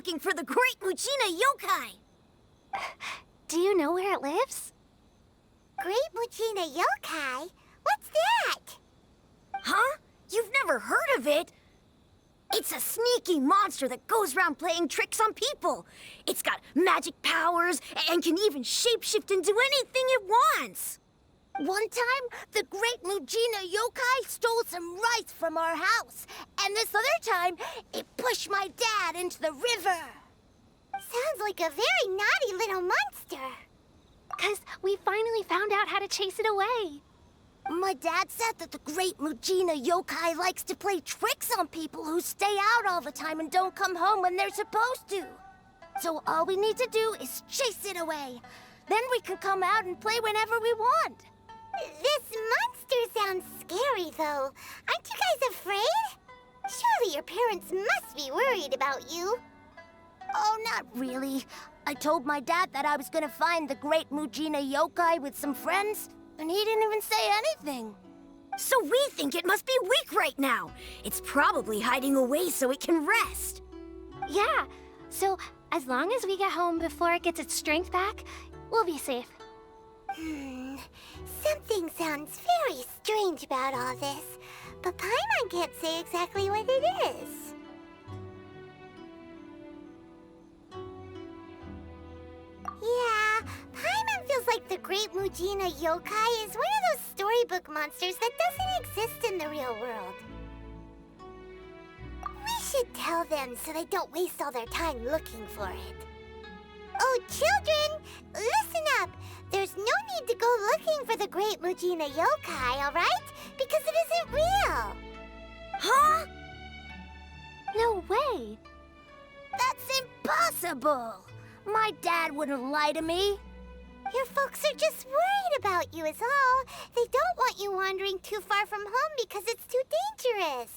looking for the great Muchina yokai. Do you know where it lives? Great Muchina yokai? What's that? Huh? You've never heard of it? It's a sneaky monster that goes around playing tricks on people. It's got magic powers and can even shapeshift into anything it wants. One time, the great Muchina yokai stole some rice from our house. And this other time, it pushed my dad into the river. Sounds like a very naughty little monster. 'Cause we finally found out how to chase it away. My dad said that the great Muchina yokai likes to play tricks on people who stay out all the time and don't come home when they're supposed to. So all we need to do is chase it away. Then we can come out and play whenever we want. This monster sounds scary, though. Aren't you guys afraid? Surely your parents must be worried about you. Oh, not really. I told my dad that I was gonna find the great Muchina yokai with some friends, and he didn't even say anything. So we think it must be weak right now. It's probably hiding away so it can rest. Yeah, so as long as we get home before it gets its strength back, we'll be safe. Something sounds very strange about all this, but Paimon can't say exactly what it is. Yeah, Paimon feels like the great Muchina yokai is one of those storybook monsters that doesn't exist in the real world. We should tell them so they don't waste all their time looking for it. Oh, children, listen up. There's no need to go looking for the great Muchina yokai, all right? Because it isn't real. Huh? No way. That's impossible. My dad wouldn't lie to me. Your folks are just worried about you is all. They don't want you wandering too far from home because it's too dangerous.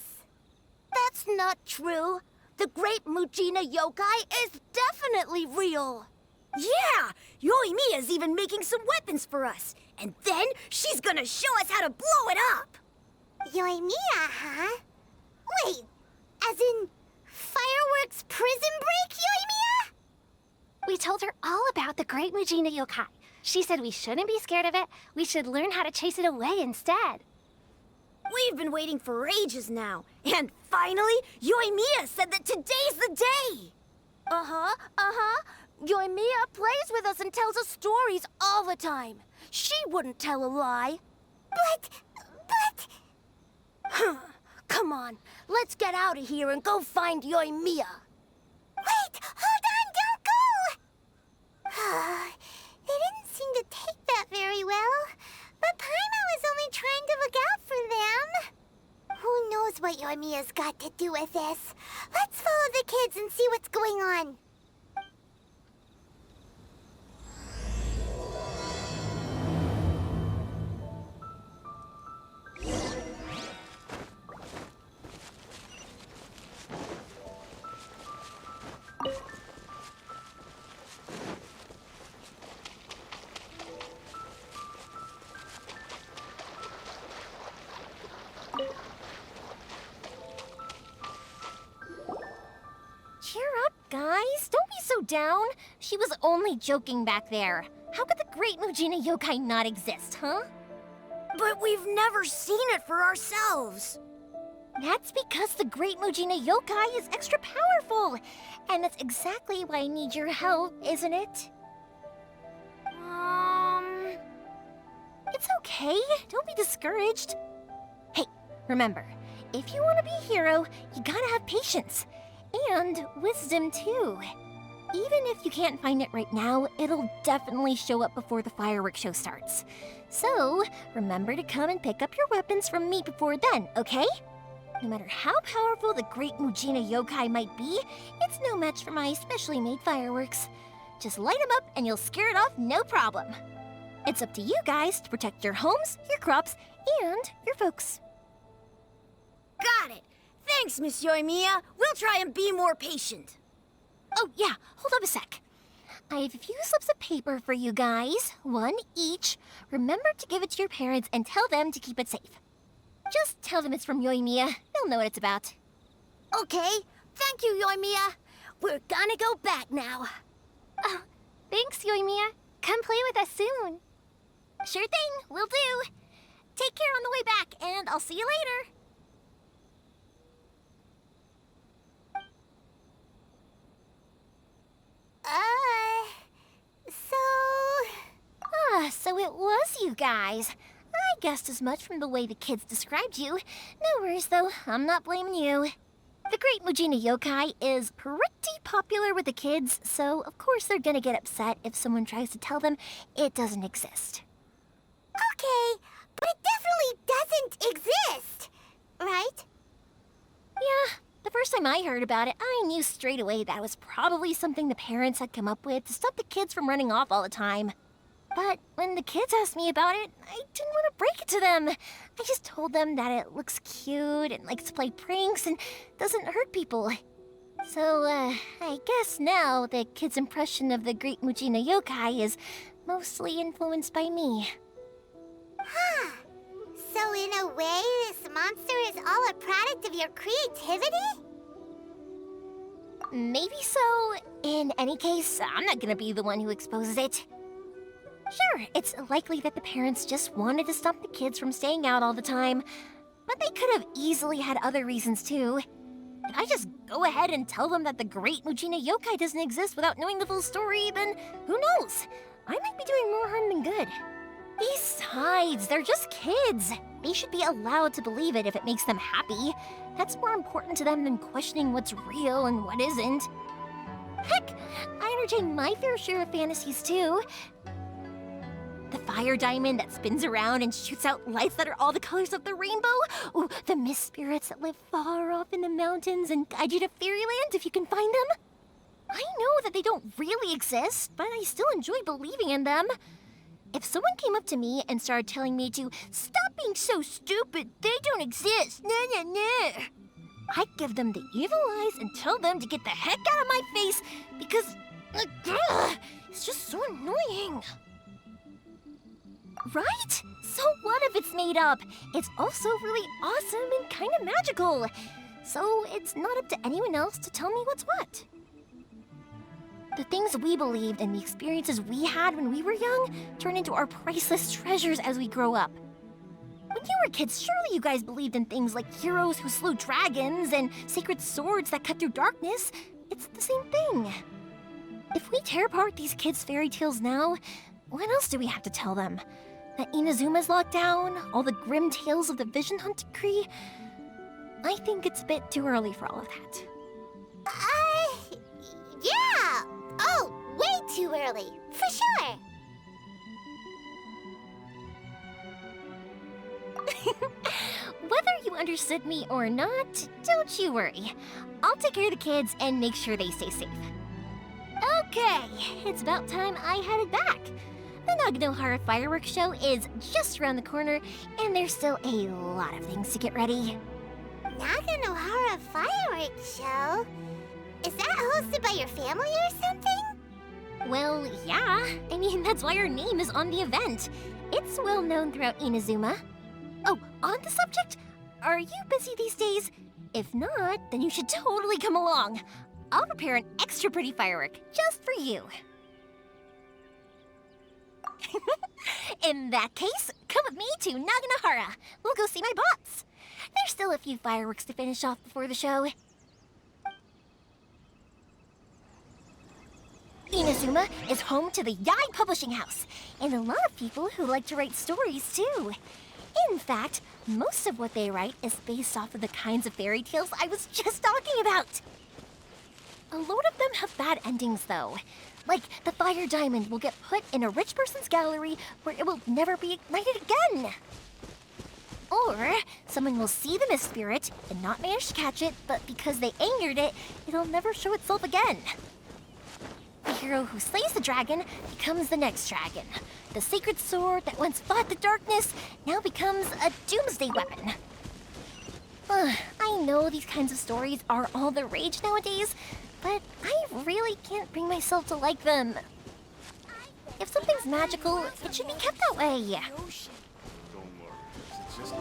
That's not true. The great Muchina yokai is definitely real. Yeah! Yoimiya's even making some weapons for us. And then she's gonna show us how to blow it up! Yoimiya, huh? Wait, as in fireworks prison break, Yoimiya? We told her all about the great Muchina yokai. She said we shouldn't be scared of it. We should learn how to chase it away instead. We've been waiting for ages now. And finally, Yoimiya said that today's the day! Yoimiya plays with us and tells us stories all the time. She wouldn't tell a lie. But... Come on, let's get out of here and go find Yoimiya. Wait, hold on, don't go! They didn't seem to take that very well. But Paimon was only trying to look out for them. Who knows what Yoimiya's got to do with this? Let's follow the kids and see what's going on. Cheer up, guys. Don't be so down. She was only joking back there. How could the great Muchina yokai not exist, huh? But we've never seen it for ourselves. That's because the great Muchina yokai is extra powerful. And that's exactly why I need your help, isn't it? It's okay. Don't be discouraged. Hey, remember, if you want to be a hero, you gotta have patience. And wisdom, too. Even if you can't find it right now, it'll definitely show up before the fireworks show starts. So, remember to come and pick up your weapons from me before then, okay? No matter how powerful the great Muchina yokai might be, it's no match for my specially made fireworks. Just light them up and you'll scare it off no problem. It's up to you guys to protect your homes, your crops, and your folks. Got it. Thanks, Miss Yoimiya. We'll try and be more patient. Oh, yeah, hold up a sec. I have a few slips of paper for you guys, one each. Remember to give it to your parents and tell them to keep it safe. Just tell them it's from Yoimiya. They'll know what it's about. Okay, thank you, Yoimiya. We're gonna go back now. Oh, thanks, Yoimiya. Come play with us soon. Sure thing, will do. Take care on the way back, and I'll see you later. So it was you guys. I guessed as much from the way the kids described you. No worries, though. I'm not blaming you. The Great Mujina Yokai is pretty popular with the kids, so of course they're gonna get upset if someone tries to tell them it doesn't exist. Okay, but it definitely doesn't exist, right? Yeah, the first time I heard about it, I knew straight away that was probably something the parents had come up with to stop the kids from running off all the time. But when the kids asked me about it, I didn't want to break it to them. I just told them that it looks cute and likes to play pranks and doesn't hurt people. So, I guess now the kids' impression of the Great Mujina Yokai is mostly influenced by me. Huh. So in a way, this monster is all a product of your creativity? Maybe so. In any case, I'm not gonna be the one who exposes it. Sure, it's likely that the parents just wanted to stop the kids from staying out all the time, but they could have easily had other reasons too. If I just go ahead and tell them that the Great Mujina Yokai doesn't exist without knowing the full story, then who knows? I might be doing more harm than good. Besides, they're just kids. They should be allowed to believe it if it makes them happy. That's more important to them than questioning what's real and what isn't. Heck, I entertain my fair share of fantasies too. The fire diamond that spins around and shoots out lights that are all the colors of the rainbow. Ooh, the mist spirits that live far off in the mountains and guide you to fairyland if you can find them. I know that they don't really exist, but I still enjoy believing in them. If someone came up to me and started telling me to stop being so stupid, they don't exist, I'd give them the evil eyes and tell them to get the heck out of my face because it's just so annoying. Right? So what if it's made up? It's also really awesome and kind of magical. So it's not up to anyone else to tell me what's what. The things we believed and the experiences we had when we were young turn into our priceless treasures as we grow up. When you were kids, surely you guys believed in things like heroes who slew dragons and sacred swords that cut through darkness. It's the same thing. If we tear apart these kids' fairy tales now, what else do we have to tell them? That Inazuma's locked down? All the grim tales of the Vision Hunt decree? I think it's a bit too early for all of that. Yeah! Oh, way too early, for sure! Whether you understood me or not, don't you worry. I'll take care of the kids and make sure they stay safe. Okay, it's about time I headed back. The Naganohara fireworks show is just around the corner, and there's still a lot of things to get ready. Naganohara fireworks show? Is that hosted by your family or something? Well, yeah. I mean, that's why our name is on the event. It's well known throughout Inazuma. Oh, on the subject, are you busy these days? If not, then you should totally come along. I'll prepare an extra pretty firework just for you. In that case, come with me to Naganohara. We'll go see my boss. There's still a few fireworks to finish off before the show. Inazuma is home to the Yai Publishing House, and a lot of people who like to write stories too. In fact, most of what they write is based off of the kinds of fairy tales I was just talking about. A lot of them have bad endings though. Like, the fire diamond will get put in a rich person's gallery where it will never be ignited again. Or, someone will see the mist spirit and not manage to catch it, but because they angered it, it'll never show itself again. The hero who slays the dragon becomes the next dragon. The sacred sword that once fought the darkness now becomes a doomsday weapon. I know these kinds of stories are all the rage nowadays, but I really can't bring myself to like them. If something's magical, it should be kept that way. Don't worry, it's just...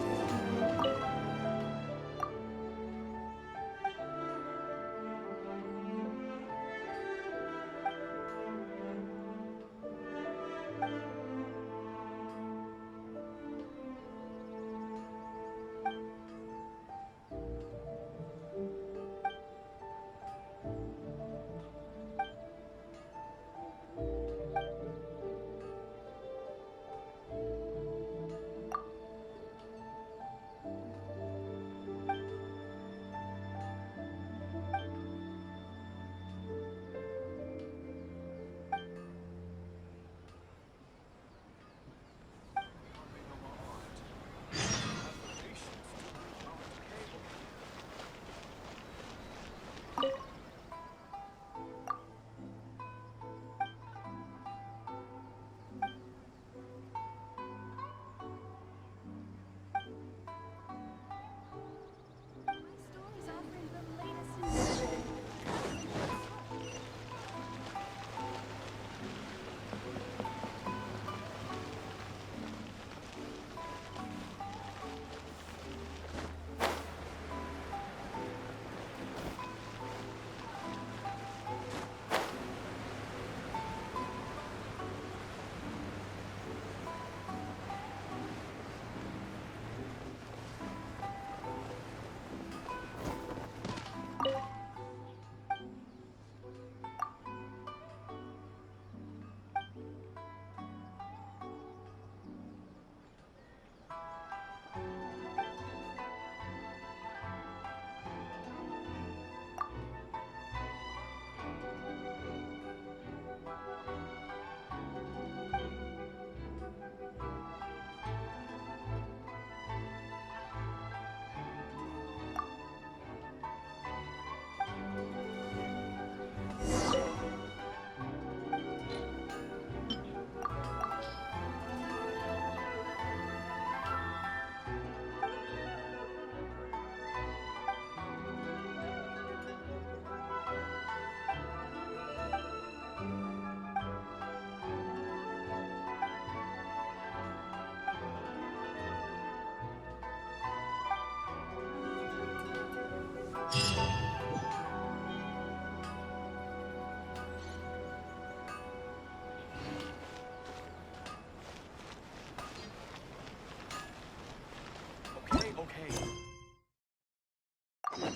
Hey,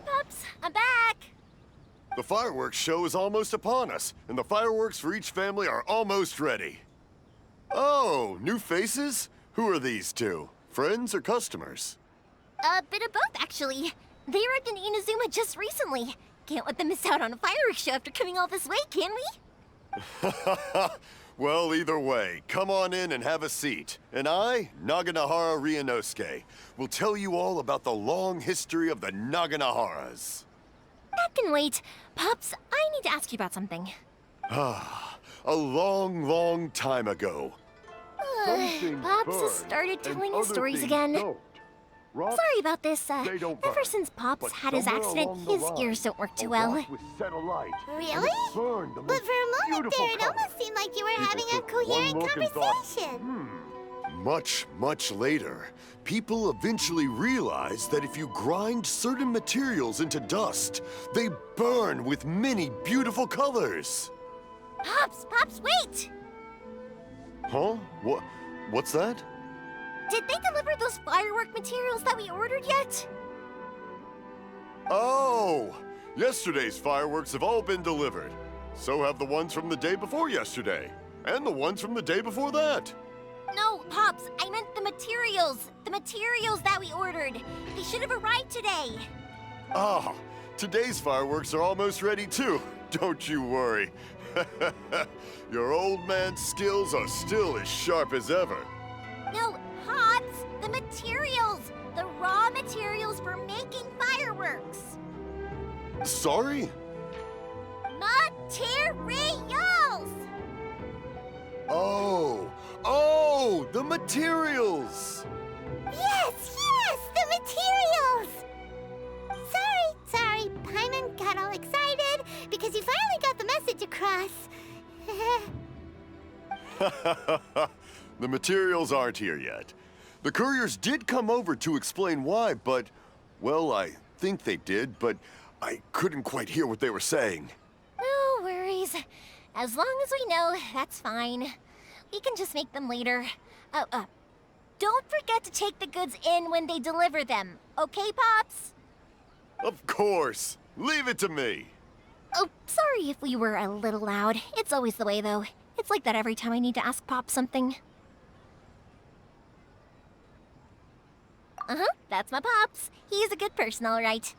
Pops, I'm back. The fireworks show is almost upon us, and the fireworks for each family are almost ready. Oh, new faces? Who are these two? Friends or customers? A bit of both, actually. They arrived in Inazuma just recently. Can't let them miss out on a fireworks show after coming all this way, can we? Well, either way, come on in and have a seat. And I, Naganahara Ryunosuke, will tell you all about the long history of the Naganaharas. That can wait. Pops, I need to ask you about something. A long, long time ago. Pops has started telling his stories again. Sorry about this. Ever since Pops had his accident, his ears don't work too well. Really? But for a moment there, it almost seemed like you were having a coherent conversation. Much, much later, people eventually realized that if you grind certain materials into dust, they burn with many beautiful colors. Pops, wait! Huh? What's that? Did they deliver those firework materials that we ordered yet? Oh! Yesterday's fireworks have all been delivered. So have the ones from the day before yesterday. And the ones from the day before that. No, Pops, I meant the materials. The materials that we ordered. They should have arrived today. Ah, today's fireworks are almost ready too. Don't you worry. Your old man's skills are still as sharp as ever. No, Pops, the materials. The raw materials for making fireworks. Sorry? Materials! Oh, the materials! Yes, the materials! Sorry, Paimon got all excited because he finally got the message across. The materials aren't here yet. The couriers did come over to explain why, but, well, I think they did, but I couldn't quite hear what they were saying. No worries. As long as we know, that's fine. We can just make them later. Don't forget to take the goods in when they deliver them. Okay, Pops? Of course. Leave it to me. Oh, sorry if we were a little loud. It's always the way, though. It's like that every time I need to ask Pop something. That's my Pops. He's a good person, all right.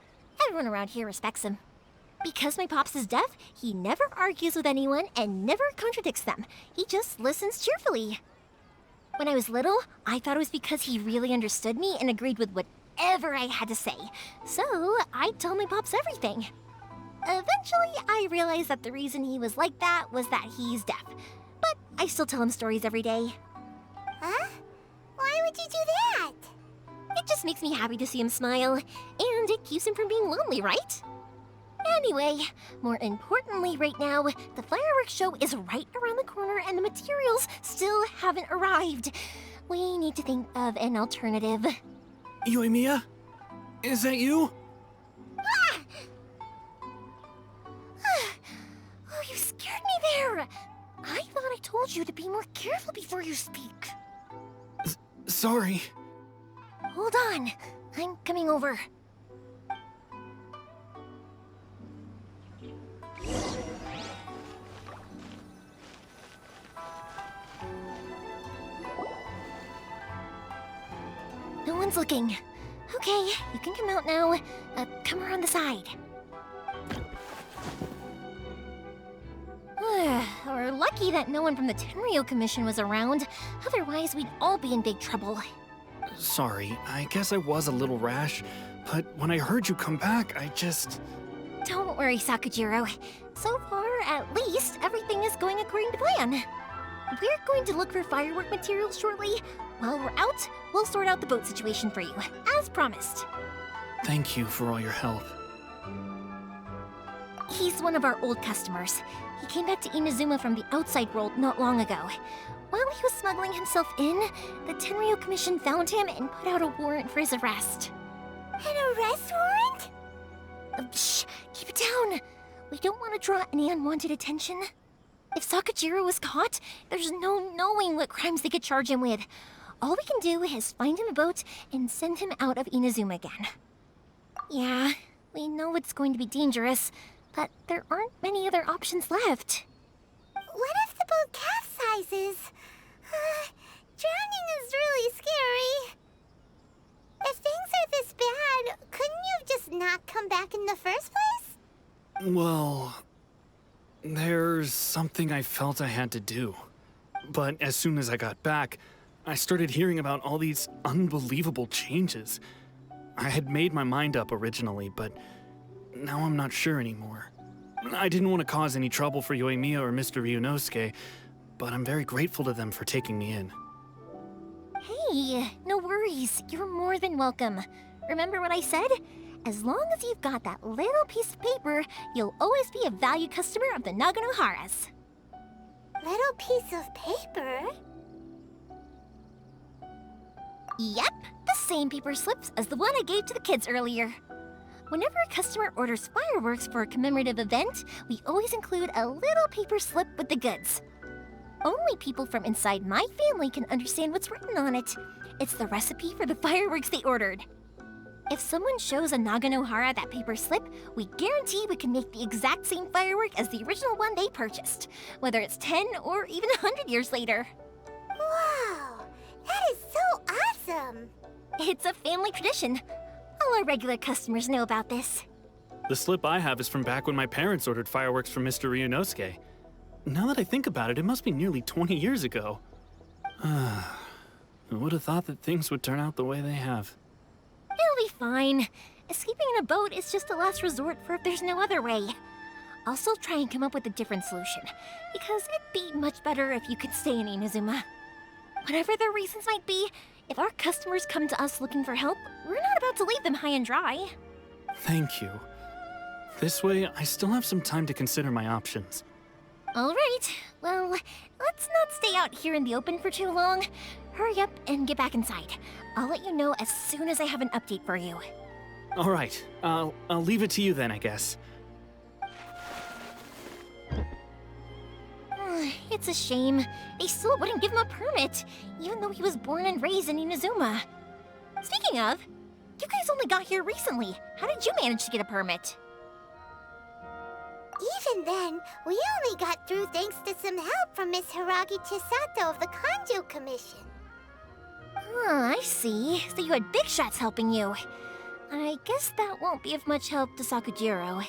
Everyone around here respects him. Because my Pops is deaf, he never argues with anyone and never contradicts them. He just listens cheerfully. When I was little, I thought it was because he really understood me and agreed with whatever I had to say. So I'd tell my Pops everything. Eventually, I realized that the reason he was like that was that he's deaf. But I still tell him stories every day. Huh? Why would you do that? It just makes me happy to see him smile, and it keeps him from being lonely, right? Anyway, more importantly right now, the fireworks show is right around the corner and the materials still haven't arrived. We need to think of an alternative. Yoimiya? Is that you? Oh, you scared me there! I thought I told you to be more careful before you speak. Sorry. Hold on, I'm coming over. No one's looking. Okay, you can come out now. Come around the side. We're lucky that no one from the Tenryo Commission was around. Otherwise, we'd all be in big trouble. Sorry, I guess I was a little rash, but when I heard you come back, I just... Don't worry, Sakujiro. So far, at least, everything is going according to plan. We're going to look for firework materials shortly. While we're out, we'll sort out the boat situation for you, as promised. Thank you for all your help. He's one of our old customers. He came back to Inazuma from the outside world not long ago. While he was smuggling himself in, the Tenryo Commission found him and put out a warrant for his arrest. An arrest warrant? Shh! Keep it down! We don't want to draw any unwanted attention. If Sakujiro was caught, there's no knowing what crimes they could charge him with. All we can do is find him a boat and send him out of Inazuma again. Yeah, we know it's going to be dangerous, but there aren't many other options left. What if the boat capsizes? Drowning is really scary. If things are this bad, couldn't you just not come back in the first place? Well, there's something I felt I had to do. But as soon as I got back, I started hearing about all these unbelievable changes. I had made my mind up originally, but now I'm not sure anymore. I didn't want to cause any trouble for Yoimiya or Mr. Ryunosuke, but I'm very grateful to them for taking me in. Hey, no worries. You're more than welcome. Remember what I said? As long as you've got that little piece of paper, you'll always be a valued customer of the Naganoharas. Little piece of paper? Yep, the same paper slips as the one I gave to the kids earlier. Whenever a customer orders fireworks for a commemorative event, we always include a little paper slip with the goods. Only people from inside my family can understand what's written on it. It's the recipe for the fireworks they ordered. If someone shows a Naganohara that paper slip, we guarantee we can make the exact same firework as the original one they purchased, whether it's 10 or even 100 years later. Wow, that is so awesome! It's a family tradition. All our regular customers know about this. The slip I have is from back when my parents ordered fireworks from Mr. Ryunosuke. Now that I think about it, it must be nearly 20 years ago. Who would have thought that things would turn out the way they have? It'll be fine. Escaping in a boat is just a last resort for if there's no other way. I'll still try and come up with a different solution, because it'd be much better if you could stay in Inazuma. Whatever their reasons might be, if our customers come to us looking for help, we're not about to leave them high and dry. Thank you. This way, I still have some time to consider my options. All right, well, let's not stay out here in the open for too long. Hurry up and get back inside. I'll let you know as soon as I have an update for you. All right, I'll leave it to you then, I guess. It's a shame. They still wouldn't give him a permit, even though he was born and raised in Inazuma. Speaking of, you guys only got here recently. How did you manage to get a permit? Even then, we only got through thanks to some help from Miss Hiragi Chisato of the Kanjo Commission. I see. So you had big shots helping you. I guess that won't be of much help to Sakujiro.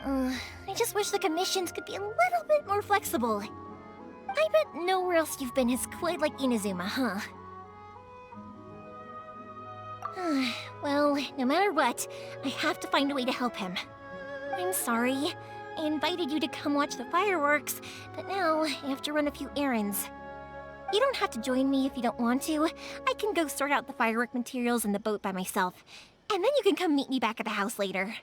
I just wish the commissions could be a little bit more flexible. I bet nowhere else you've been is quite like Inazuma, huh? Well, no matter what, I have to find a way to help him. I'm sorry. I invited you to come watch the fireworks, but now I have to run a few errands. You don't have to join me if you don't want to. I can go sort out the firework materials in the boat by myself, and then you can come meet me back at the house later.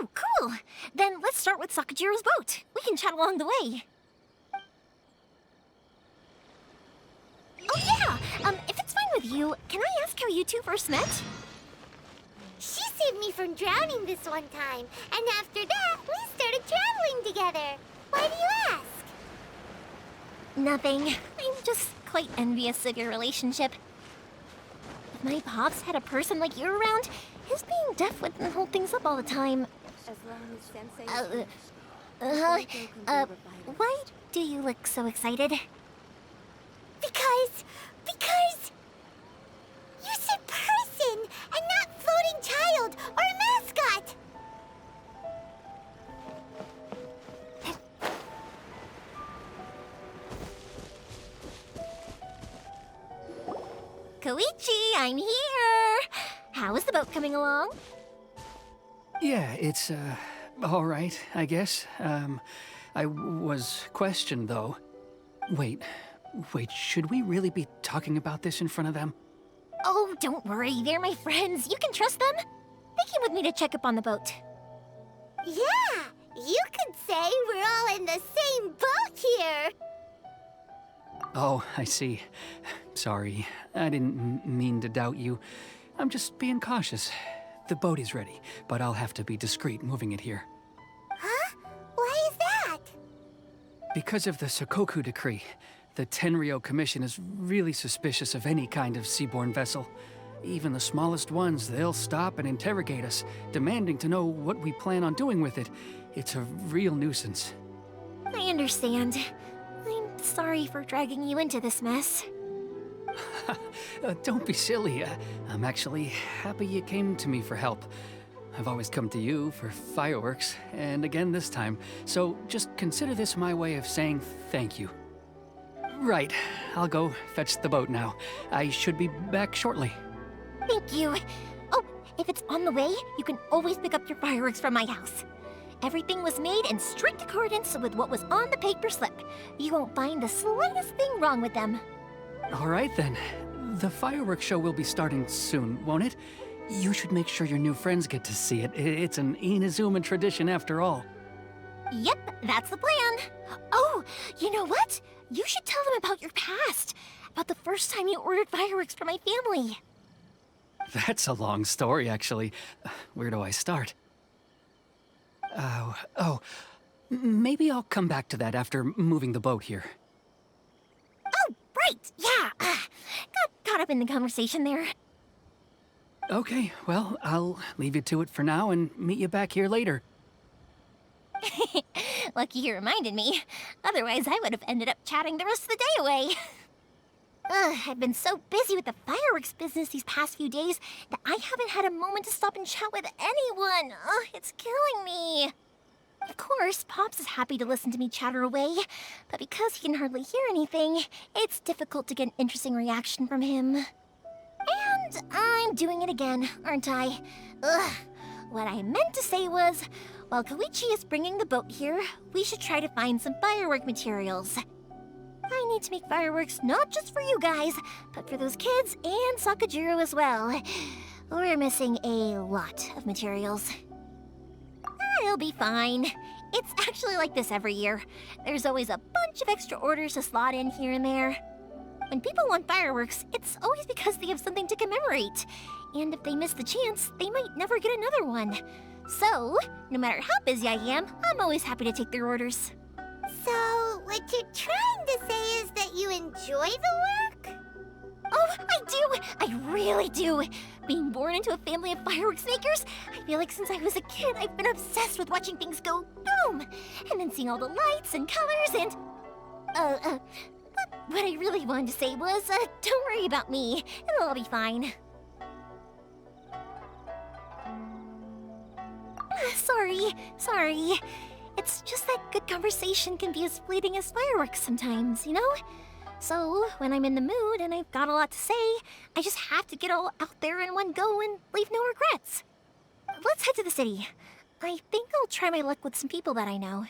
Oh, cool! Then let's start with Sakujiro's boat. We can chat along the way. Oh yeah! If it's fine with you, can I ask how you two first met? She saved me from drowning this one time, and after that, we started traveling together. Why do you ask? Nothing. I'm just quite envious of your relationship. If my pops had a person like you around, his being deaf wouldn't hold things up all the time. Why do you look so excited? Because you said person and not floating child or a mascot. Koichi, I'm here! How is the boat coming along? Yeah, it's, all right, I guess. I was questioned, though. Wait, should we really be talking about this in front of them? Oh, don't worry, they're my friends. You can trust them. They came with me to check up on the boat. Yeah, you could say we're all in the same boat here. Oh, I see. Sorry, I didn't mean to doubt you. I'm just being cautious. The boat is ready, but I'll have to be discreet moving it here. Huh? Why is that? Because of the Sokoku decree, The Tenryou Commission is really suspicious of any kind of seaborne vessel. Even the smallest ones, they'll stop and interrogate us, demanding to know what we plan on doing with it. It's a real nuisance. I understand. I'm sorry for dragging you into this mess. Don't be silly. I'm actually happy you came to me for help. I've always come to you for fireworks, and again this time. So just consider this my way of saying thank you. Right, I'll go fetch the boat now. I should be back shortly. Thank you. Oh, if it's on the way, you can always pick up your fireworks from my house. Everything was made in strict accordance with what was on the paper slip. You won't find the slightest thing wrong with them. All right then. The fireworks show will be starting soon, won't it? You should make sure your new friends get to see it. It's an Inazuma tradition after all. Yep, that's the plan. Oh, you know what? You should tell them about your past. About the first time you ordered fireworks for my family. That's a long story, actually. Where do I start? Maybe I'll come back to that after moving the boat here. Oh, right, yeah. Got caught up in the conversation there. Okay, well, I'll leave you to it for now and meet you back here later. Lucky you reminded me. Otherwise, I would have ended up chatting the rest of the day away. I've been so busy with the fireworks business these past few days that I haven't had a moment to stop and chat with anyone. It's killing me. Of course, Pops is happy to listen to me chatter away, but because he can hardly hear anything, it's difficult to get an interesting reaction from him. And I'm doing it again, aren't I? What I meant to say was, while Koichi is bringing the boat here, we should try to find some firework materials. I need to make fireworks not just for you guys, but for those kids and Sakajiro as well. We're missing a lot of materials. It'll be fine. It's actually like this every year. There's always a bunch of extra orders to slot in here and there. When people want fireworks, it's always because they have something to commemorate. And if they miss the chance, they might never get another one. So, no matter how busy I am, I'm always happy to take their orders. So, what you're trying to say is that you enjoy the work? Oh, I do! I really do! Being born into a family of fireworks makers, I feel like since I was a kid, I've been obsessed with watching things go boom! And then seeing all the lights and colors and... But what I really wanted to say was, don't worry about me. It'll all be fine. Sorry. It's just that good conversation can be as fleeting as fireworks sometimes, you know? So, when I'm in the mood and I've got a lot to say, I just have to get all out there in one go and leave no regrets. Let's head to the city. I think I'll try my luck with some people that I know.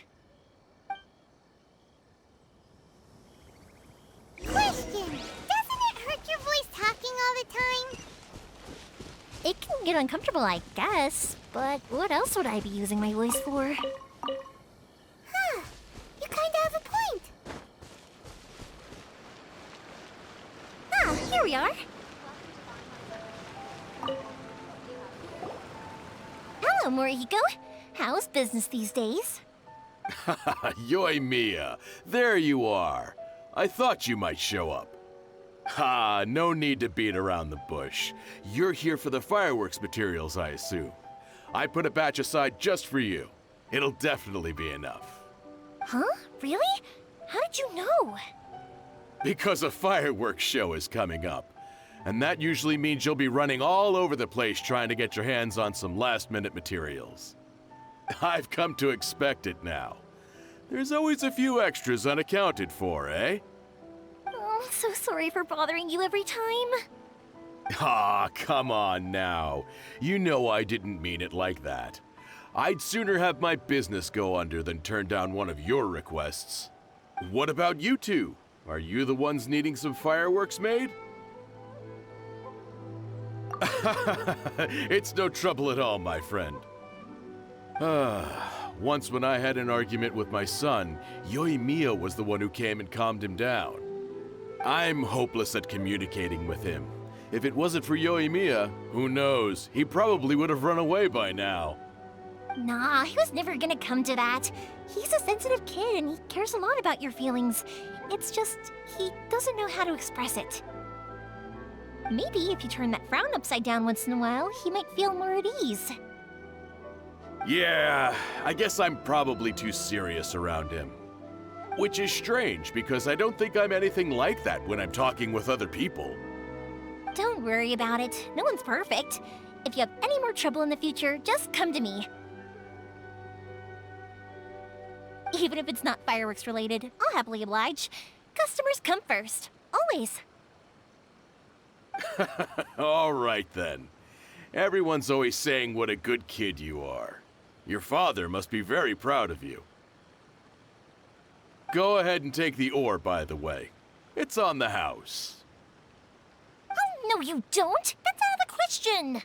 Question! Doesn't it hurt your voice talking all the time? It can get uncomfortable, I guess, but what else would I be using my voice for? Huh. You kinda have a point. Ah, here we are. Hello, MMORPG. How's business these days? Yoimiya, there you are. I thought you might show up. Ha, no need to beat around the bush. You're here for the fireworks materials, I assume. I put a batch aside just for you. It'll definitely be enough. Huh? Really? How did you know? Because a fireworks show is coming up. And that usually means you'll be running all over the place trying to get your hands on some last-minute materials. I've come to expect it now. There's always a few extras unaccounted for, eh? Oh, so sorry for bothering you every time. Ah, come on now. You know I didn't mean it like that. I'd sooner have my business go under than turn down one of your requests. What about you two? Are you the ones needing some fireworks made? It's no trouble at all, my friend. Once when I had an argument with my son, Yoimiya was the one who came and calmed him down. I'm hopeless at communicating with him. If it wasn't for Yoimiya, who knows, he probably would have run away by now. Nah, he was never gonna come to that. He's a sensitive kid and he cares a lot about your feelings. It's just, he doesn't know how to express it. Maybe if you turn that frown upside down once in a while, he might feel more at ease. Yeah, I guess I'm probably too serious around him. Which is strange, because I don't think I'm anything like that when I'm talking with other people. Don't worry about it. No one's perfect. If you have any more trouble in the future, just come to me. Even if it's not fireworks related, I'll happily oblige. Customers come first. Always. All right then. Everyone's always saying what a good kid you are. Your father must be very proud of you. Go ahead and take the ore, by the way. It's on the house. Oh, no you don't! That's out of the question!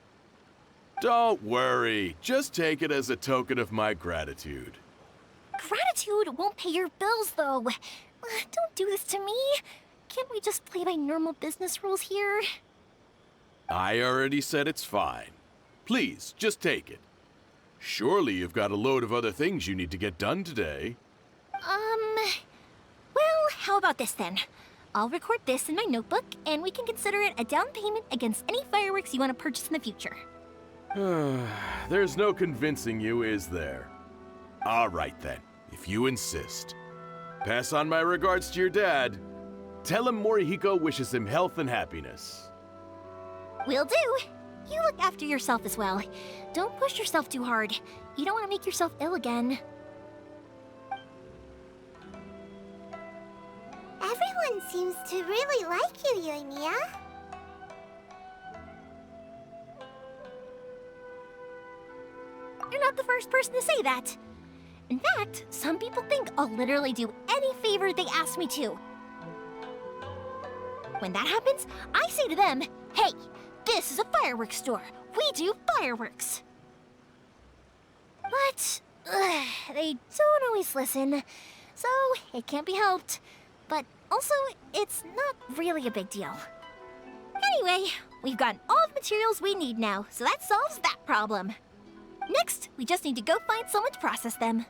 Don't worry. Just take it as a token of my gratitude. Gratitude won't pay your bills, though. Don't do this to me. Can't we just play by normal business rules here? I already said it's fine. Please, just take it. Surely you've got a load of other things you need to get done today. Well, how about this then? I'll record this in my notebook, and we can consider it a down payment against any fireworks you want to purchase in the future. There's no convincing you, is there? All right then, if you insist. Pass on my regards to your dad. Tell him Morihiko wishes him health and happiness. Will do. You look after yourself as well. Don't push yourself too hard. You don't want to make yourself ill again. Everyone seems to really like you, Yoimiya. You're not the first person to say that. In fact, some people think I'll literally do any favor they ask me to. When that happens, I say to them, hey, this is a fireworks store. We do fireworks. But they don't always listen, so it can't be helped. But also, it's not really a big deal. Anyway, we've gotten all the materials we need now, so that solves that problem. Next, we just need to go find someone to process them.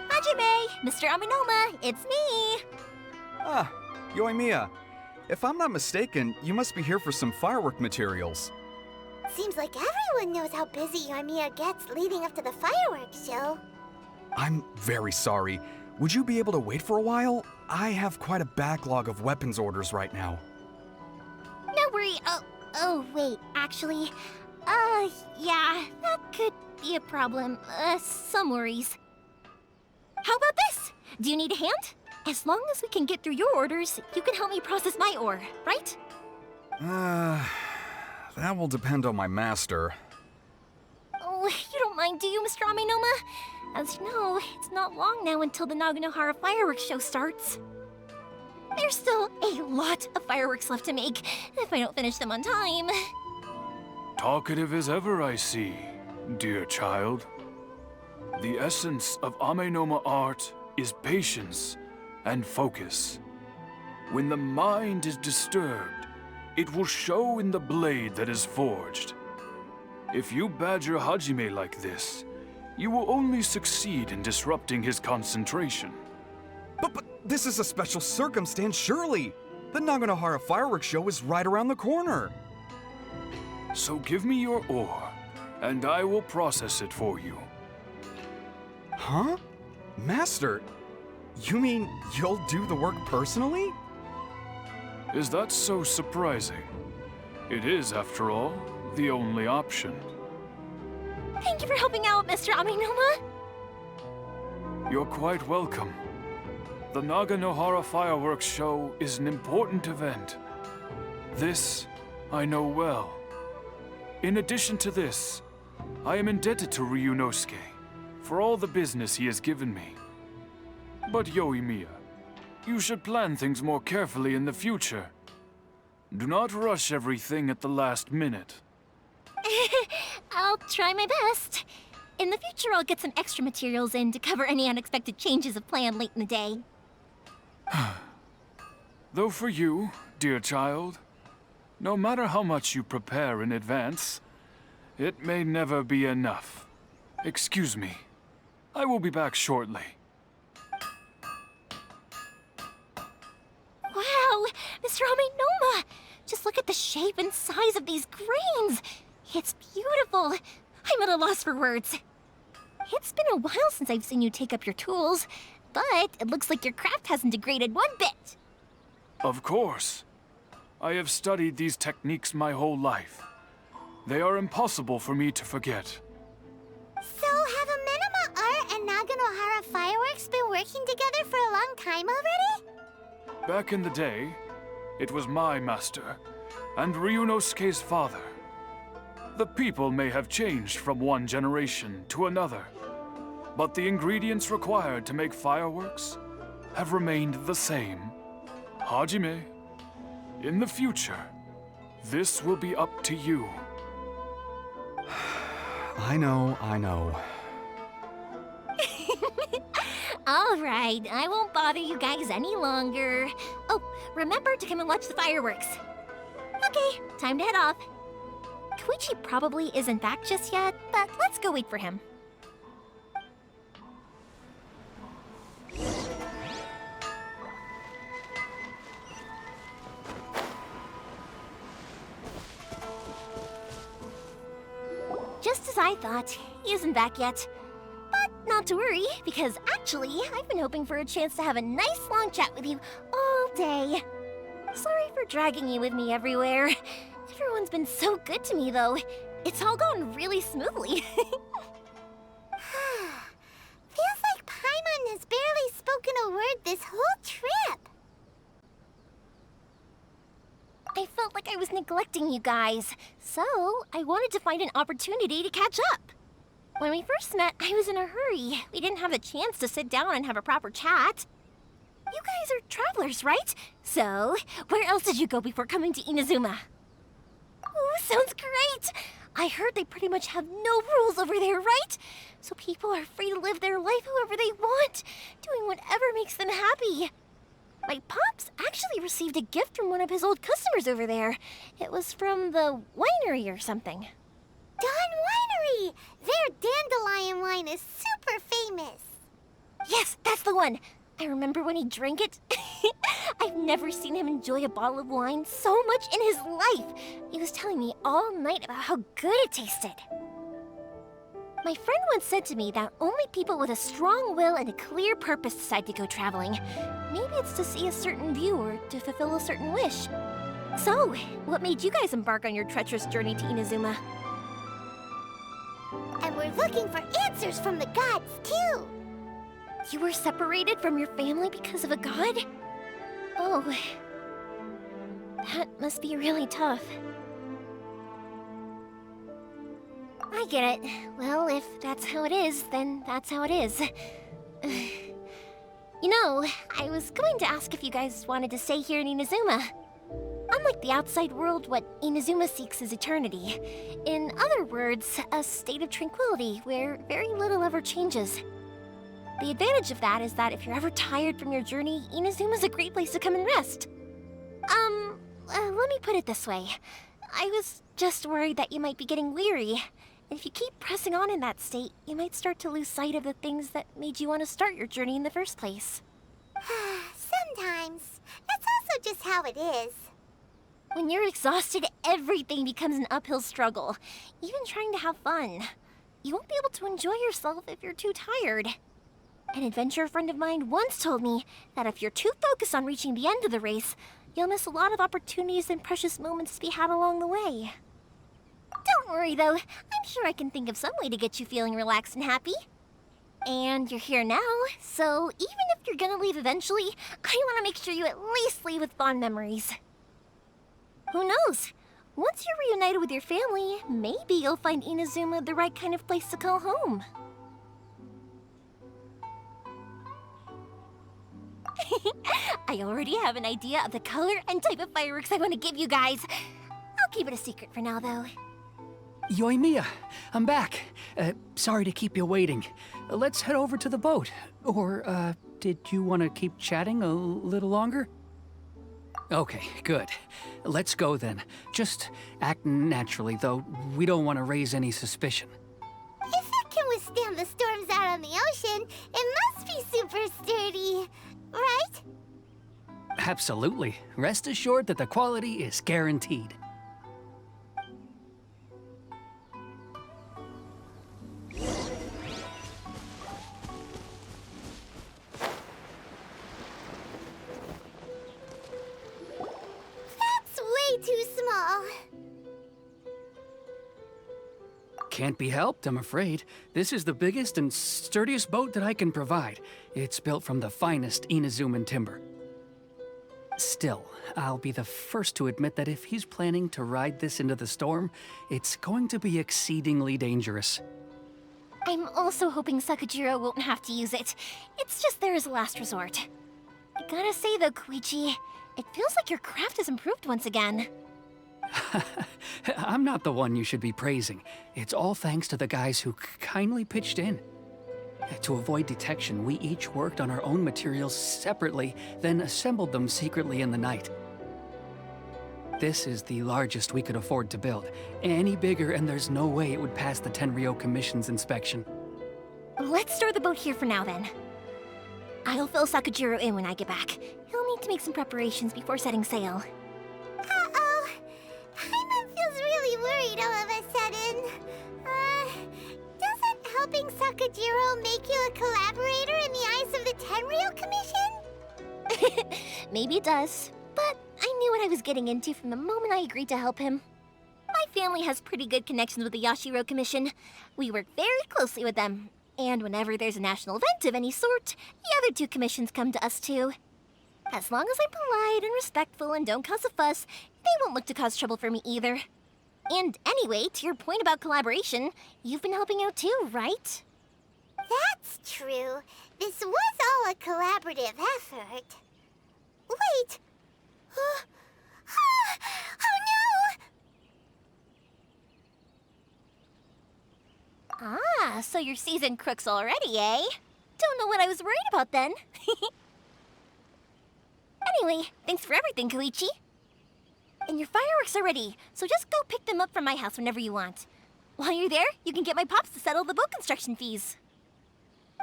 Hajime! Mr. Aminoma, it's me! Ah, Yoimiya. If I'm not mistaken, you must be here for some firework materials. Seems like everyone knows how busy Yoimiya gets leading up to the fireworks show. I'm very sorry. Would you be able to wait for a while? I have quite a backlog of weapons orders right now. No worry. Oh, wait, actually. Yeah, that could be a problem. Some worries. How about this? Do you need a hand? As long as we can get through your orders, you can help me process my ore, right? That will depend on my master. Oh, you don't mind, do you, Mr. Aminoma? As you know, it's not long now until the Naganohara fireworks show starts. There's still a lot of fireworks left to make, if I don't finish them on time. Talkative as ever, I see, dear child. The essence of Amenoma art is patience and focus. When the mind is disturbed, it will show in the blade that is forged. If you badger Hajime like this, you will only succeed in disrupting his concentration. But this is a special circumstance, surely! The Naganohara fireworks show is right around the corner! So give me your ore, and I will process it for you. Huh? Master, you mean you'll do the work personally? Is that so surprising? It is, after all, the only option. Thank you for helping out, Mr. Aminoma. You're quite welcome. The Naganohara fireworks show is an important event. This I know well. In addition to this, I am indebted to Ryunosuke for all the business he has given me. But Yoimiya, you should plan things more carefully in the future. Do not rush everything at the last minute. I'll try my best. In the future, I'll get some extra materials in to cover any unexpected changes of plan late in the day. Though for you, dear child, No matter how much you prepare in advance, it may never be enough. Excuse me. I will be back shortly. Wow, Mr. Amenoma! Just look at the shape and size of these grains! It's beautiful! I'm at a loss for words. It's been a while since I've seen you take up your tools, but it looks like your craft hasn't degraded one bit. Of course. I have studied these techniques my whole life. They are impossible for me to forget. So, have Amenoma Art and Naganohara Fireworks been working together for a long time already? Back in the day, it was my master, and Ryunosuke's father. The people may have changed from one generation to another, but the ingredients required to make fireworks have remained the same. Hajime, in the future, this will be up to you. I know. All right, I won't bother you guys any longer. Oh, remember to come and watch the fireworks. Okay, time to head off. Koichi probably isn't back just yet, but let's go wait for him. Just as I thought, he isn't back yet. But not to worry, because actually, I've been hoping for a chance to have a nice long chat with you all day. Sorry for dragging you with me everywhere. Everyone's been so good to me, though. It's all gone really smoothly. Feels like Paimon has barely spoken a word this whole trip. I felt like I was neglecting you guys, so I wanted to find an opportunity to catch up. When we first met, I was in a hurry. We didn't have a chance to sit down and have a proper chat. You guys are travelers, right? So, where else did you go before coming to Inazuma? Ooh, sounds great! I heard they pretty much have no rules over there, right? So people are free to live their life however they want, doing whatever makes them happy. My pops actually received a gift from one of his old customers over there. It was from the winery or something. Dawn Winery! Their dandelion wine is super famous. Yes, that's the one. I remember when he drank it. I've never seen him enjoy a bottle of wine so much in his life. He was telling me all night about how good it tasted. My friend once said to me that only people with a strong will and a clear purpose decide to go traveling. Maybe it's to see a certain view or to fulfill a certain wish. So, what made you guys embark on your treacherous journey to Inazuma? And we're looking for answers from the gods, too. You were separated from your family because of a god? Oh, that must be really tough. I get it. Well, if that's how it is, then that's how it is. You know, I was going to ask if you guys wanted to stay here in Inazuma. Unlike the outside world, what Inazuma seeks is eternity. In other words, a state of tranquility where very little ever changes. The advantage of that is that if you're ever tired from your journey, Inazuma's a great place to come and rest. Let me put it this way. I was just worried that you might be getting weary. And if you keep pressing on in that state, you might start to lose sight of the things that made you want to start your journey in the first place. Sometimes. That's also just how it is. When you're exhausted, everything becomes an uphill struggle. Even trying to have fun. You won't be able to enjoy yourself if you're too tired. An adventurer friend of mine once told me that if you're too focused on reaching the end of the race, you'll miss a lot of opportunities and precious moments to be had along the way. Don't worry, though. I'm sure I can think of some way to get you feeling relaxed and happy. And you're here now, so even if you're gonna leave eventually, I want to make sure you at least leave with fond memories. Who knows? Once you're reunited with your family, maybe you'll find Inazuma the right kind of place to call home. I already have an idea of the color and type of fireworks I want to give you guys. I'll keep it a secret for now, though. Yoimiya, I'm back. Sorry to keep you waiting. Let's head over to the boat. Or, did you want to keep chatting a little longer? Okay, good. Let's go then. Just act naturally, though. We don't want to raise any suspicion. If it can withstand the storms out on the ocean, it must be super sturdy, right? Absolutely. Rest assured that the quality is guaranteed. That's way too small. Can't be helped, I'm afraid. This is the biggest and sturdiest boat that I can provide. It's built from the finest Inazuman timber. Still, I'll be the first to admit that if he's planning to ride this into the storm, it's going to be exceedingly dangerous. I'm also hoping Sakajiro won't have to use it. It's just there as a last resort. I gotta say though, Koichi, it feels like your craft has improved once again. I'm not the one you should be praising. It's all thanks to the guys who kindly pitched in. To avoid detection, we each worked on our own materials separately, then assembled them secretly in the night. This is the largest we could afford to build. Any bigger and there's no way it would pass the Tenryou Commission's inspection. Let's store the boat here for now then. I'll fill Sakajiro in when I get back. He'll need to make some preparations before setting sail. Uh-oh. Paimon feels really worried all of a sudden. Doesn't helping Sakajiro make you a collaborator in the eyes of the Tenryou Commission? Maybe it does, but I knew what I was getting into from the moment I agreed to help him. My family has pretty good connections with the Yashiro Commission. We work very closely with them, and whenever there's a national event of any sort, the other two commissions come to us too. As long as I'm polite and respectful and don't cause a fuss, they won't look to cause trouble for me either. And anyway, to your point about collaboration, you've been helping out too, right? That's true. This was all a collaborative effort. Wait! Oh no! Ah, so you're seasoned crooks already, eh? Don't know what I was worried about then. Anyway, thanks for everything, Koichi. And your fireworks are ready, so just go pick them up from my house whenever you want. While you're there, you can get my pops to settle the boat construction fees.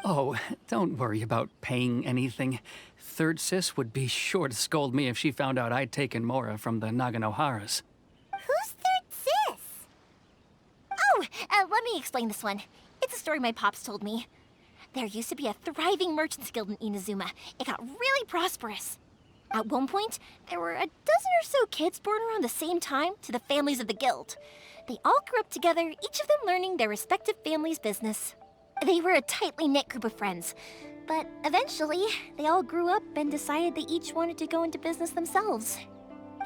Oh, don't worry about paying anything. Third Sis would be sure to scold me if she found out I'd taken Mora from the Naganoharas. Who's Third Sis? Oh, let me explain this one. It's a story my pops told me. There used to be a thriving merchants guild in Inazuma. It got really prosperous. At one point, there were a dozen or so kids born around the same time to the families of the guild. They all grew up together, each of them learning their respective family's business. They were a tightly knit group of friends, but eventually, they all grew up and decided they each wanted to go into business themselves.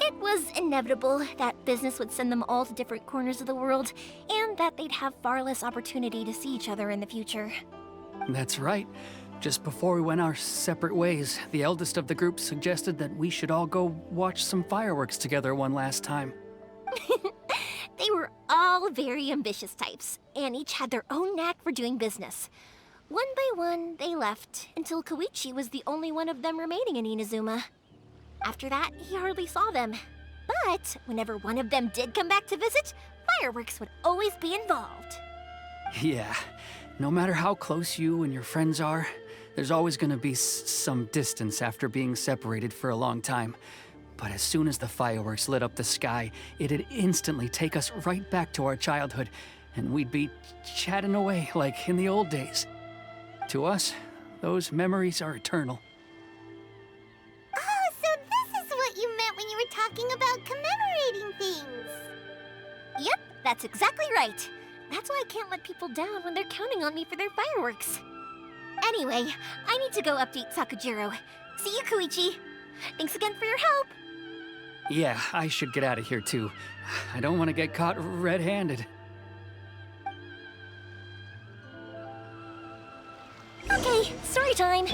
It was inevitable that business would send them all to different corners of the world, and that they'd have far less opportunity to see each other in the future. That's right. Just before we went our separate ways, the eldest of the group suggested that we should all go watch some fireworks together one last time. They were all very ambitious types, and each had their own knack for doing business. One by one, they left, until Koichi was the only one of them remaining in Inazuma. After that, he hardly saw them. But whenever one of them did come back to visit, fireworks would always be involved. Yeah, no matter how close you and your friends are, there's always gonna be some distance after being separated for a long time. But as soon as the fireworks lit up the sky, it'd instantly take us right back to our childhood, and we'd be chatting away like in the old days. To us, those memories are eternal. Oh, so this is what you meant when you were talking about commemorating things. Yep, that's exactly right. That's why I can't let people down when they're counting on me for their fireworks. Anyway, I need to go update Sakajiro. See you, Koichi. Thanks again for your help. Yeah, I should get out of here too. I don't want to get caught red-handed. Okay, story time.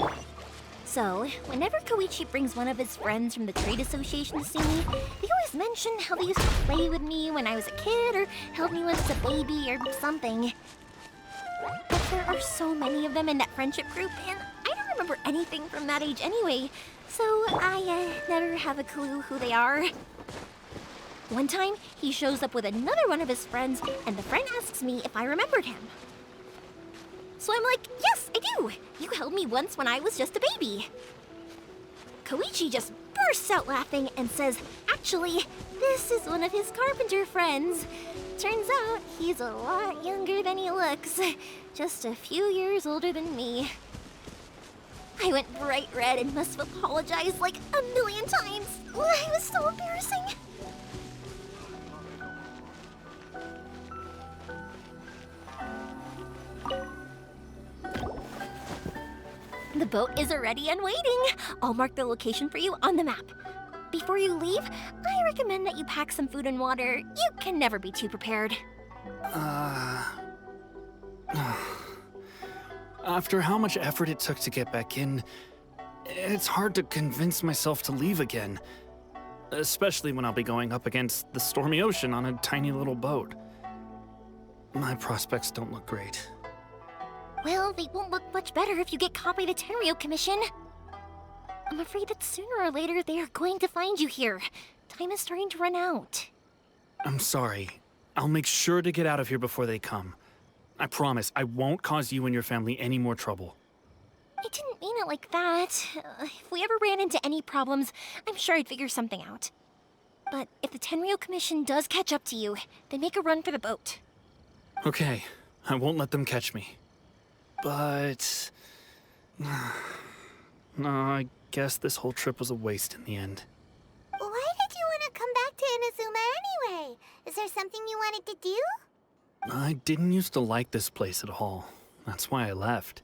So, whenever Koichi brings one of his friends from the trade association to see me, they always mention how they used to play with me when I was a kid or held me when I was a baby or something. But there are so many of them in that friendship group, and I don't remember anything from that age anyway, so I never have a clue who they are. One time, he shows up with another one of his friends, and the friend asks me if I remembered him. So I'm like, yes, I do. You held me once when I was just a baby. Koichi just bursts out laughing and says, actually, this is one of his carpenter friends. Turns out he's a lot younger than he looks. Just a few years older than me. I went bright red and must have apologized like a million times. It was so embarrassing. The boat is ready and waiting. I'll mark the location for you on the map. Before you leave, I recommend that you pack some food and water. You can never be too prepared. After how much effort it took to get back in, it's hard to convince myself to leave again. Especially when I'll be going up against the stormy ocean on a tiny little boat. My prospects don't look great. Well, they won't look much better if you get caught by the Tenryou Commission. I'm afraid that sooner or later they are going to find you here. Time is starting to run out. I'm sorry. I'll make sure to get out of here before they come. I promise I won't cause you and your family any more trouble. I didn't mean it like that. If we ever ran into any problems, I'm sure I'd figure something out. But if the Tenryou Commission does catch up to you, then make a run for the boat. Okay, I won't let them catch me. But... no, I guess this whole trip was a waste in the end. Why did you want to come back to Inazuma anyway? Is there something you wanted to do? I didn't used to like this place at all. That's why I left.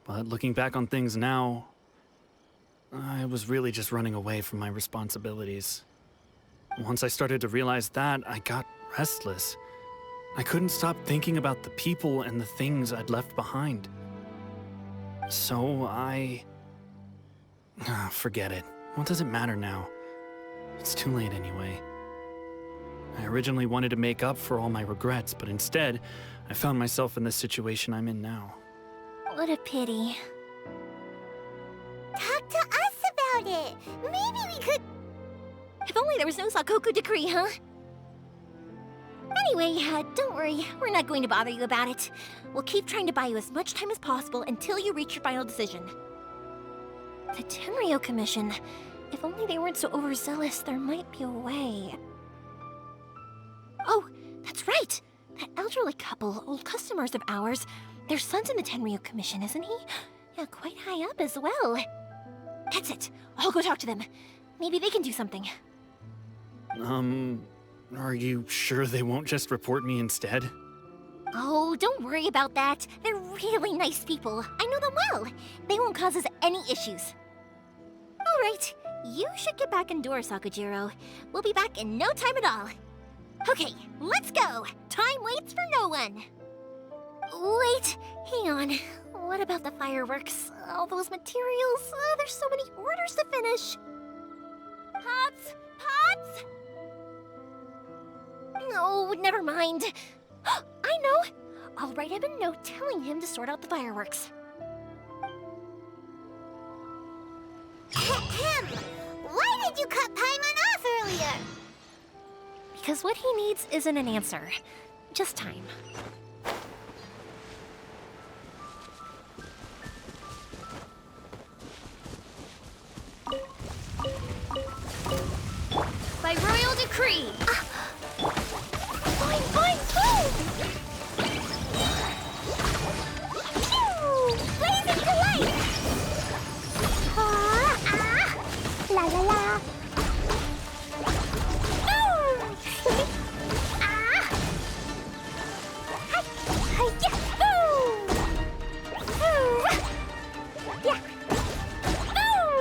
But looking back on things now, I was really just running away from my responsibilities. Once I started to realize that, I got restless. I couldn't stop thinking about the people and the things I'd left behind. So forget it. What does it matter now? It's too late anyway. I originally wanted to make up for all my regrets, but instead, I found myself in the situation I'm in now. What a pity. Talk to us about it. Maybe we could... If only there was no Sakoku decree, huh? Anyway, don't worry. We're not going to bother you about it. We'll keep trying to buy you as much time as possible until you reach your final decision. The Tenryou Commission. If only they weren't so overzealous, there might be a way. Oh, that's right! That elderly couple, old customers of ours, their son's in the Tenryou Commission, isn't he? Yeah, quite high up as well. That's it. I'll go talk to them. Maybe they can do something. Are you sure they won't just report me instead? Oh, don't worry about that. They're really nice people. I know them well. They won't cause us any issues. All right, you should get back indoors, Sakujiro. We'll be back in no time at all. Okay, let's go. Time waits for no one. Wait, hang on. What about the fireworks? All those materials? There's so many orders to finish. Pops! Pops! No, never mind. I know! I'll write him a note telling him to sort out the fireworks. Ahem! Why did you cut Paimon off earlier? Because what he needs isn't an answer, just time. By royal decree! Boing, boing, boom! Pew! Blazing delight! La la la. Boom! Yeah! Boom! Boom! Yeah! Boom!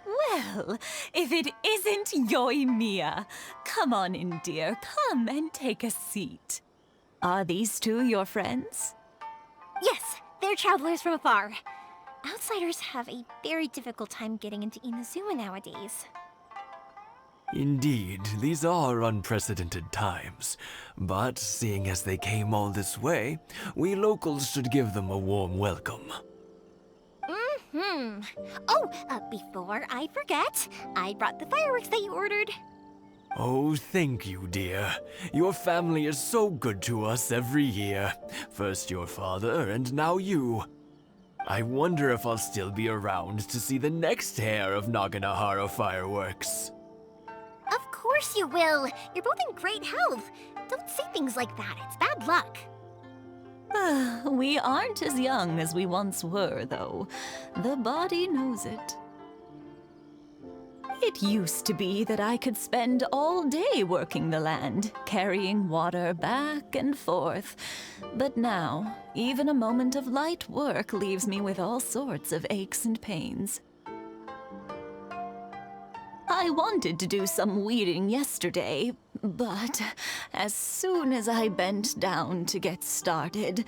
Well, if it isn't Yoimiya, come on in, dear. Come and take a seat. Are these two your friends? Yes, They're travelers from afar. Outsiders have a very difficult time getting into Inazuma nowadays. Indeed, these are unprecedented times. But seeing as they came all this way, we locals should give them a warm welcome. Oh, before I forget, I brought the fireworks that you ordered. Oh, thank you, dear. Your family is so good to us every year. First your father, and now you. I wonder if I'll still be around to see the next hair of Naganahara fireworks. Of course you will. You're both in great health. Don't say things like that. It's bad luck. We aren't as young as we once were, though. The body knows it. It used to be that I could spend all day working the land, carrying water back and forth. But now, even a moment of light work leaves me with all sorts of aches and pains. I wanted to do some weeding yesterday, but as soon as I bent down to get started,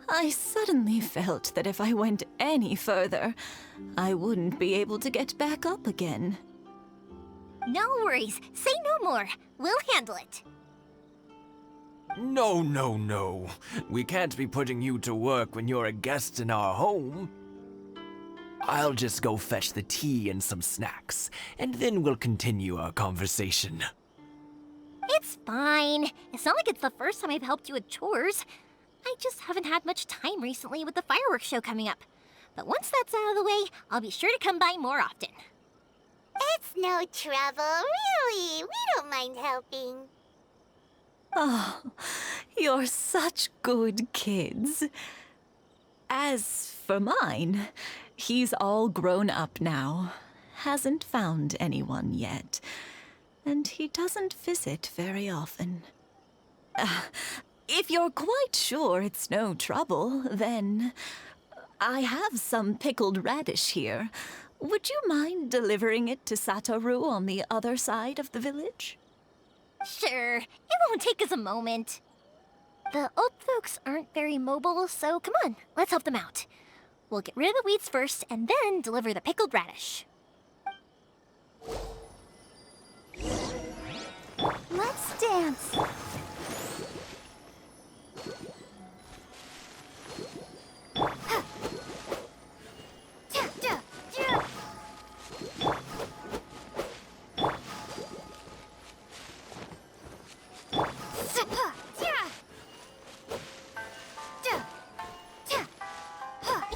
I suddenly felt that if I went any further, I wouldn't be able to get back up again. No worries. Say no more. We'll handle it. No, no, no. We can't be putting you to work when you're a guest in our home. I'll just go fetch the tea and some snacks, and then we'll continue our conversation. It's fine. It's not like it's the first time I've helped you with chores. I just haven't had much time recently with the fireworks show coming up. But once that's out of the way, I'll be sure to come by more often. It's no trouble, really. We don't mind helping. Oh, you're such good kids. As for mine, he's all grown up now. Hasn't found anyone yet. And he doesn't visit very often. If you're quite sure it's no trouble, then I have some pickled radish here. Would you mind delivering it to Satoru on the other side of the village? Sure. It won't take us a moment. The old folks aren't very mobile, so come on, let's help them out. We'll get rid of the weeds first, and then deliver the pickled radish. Let's dance.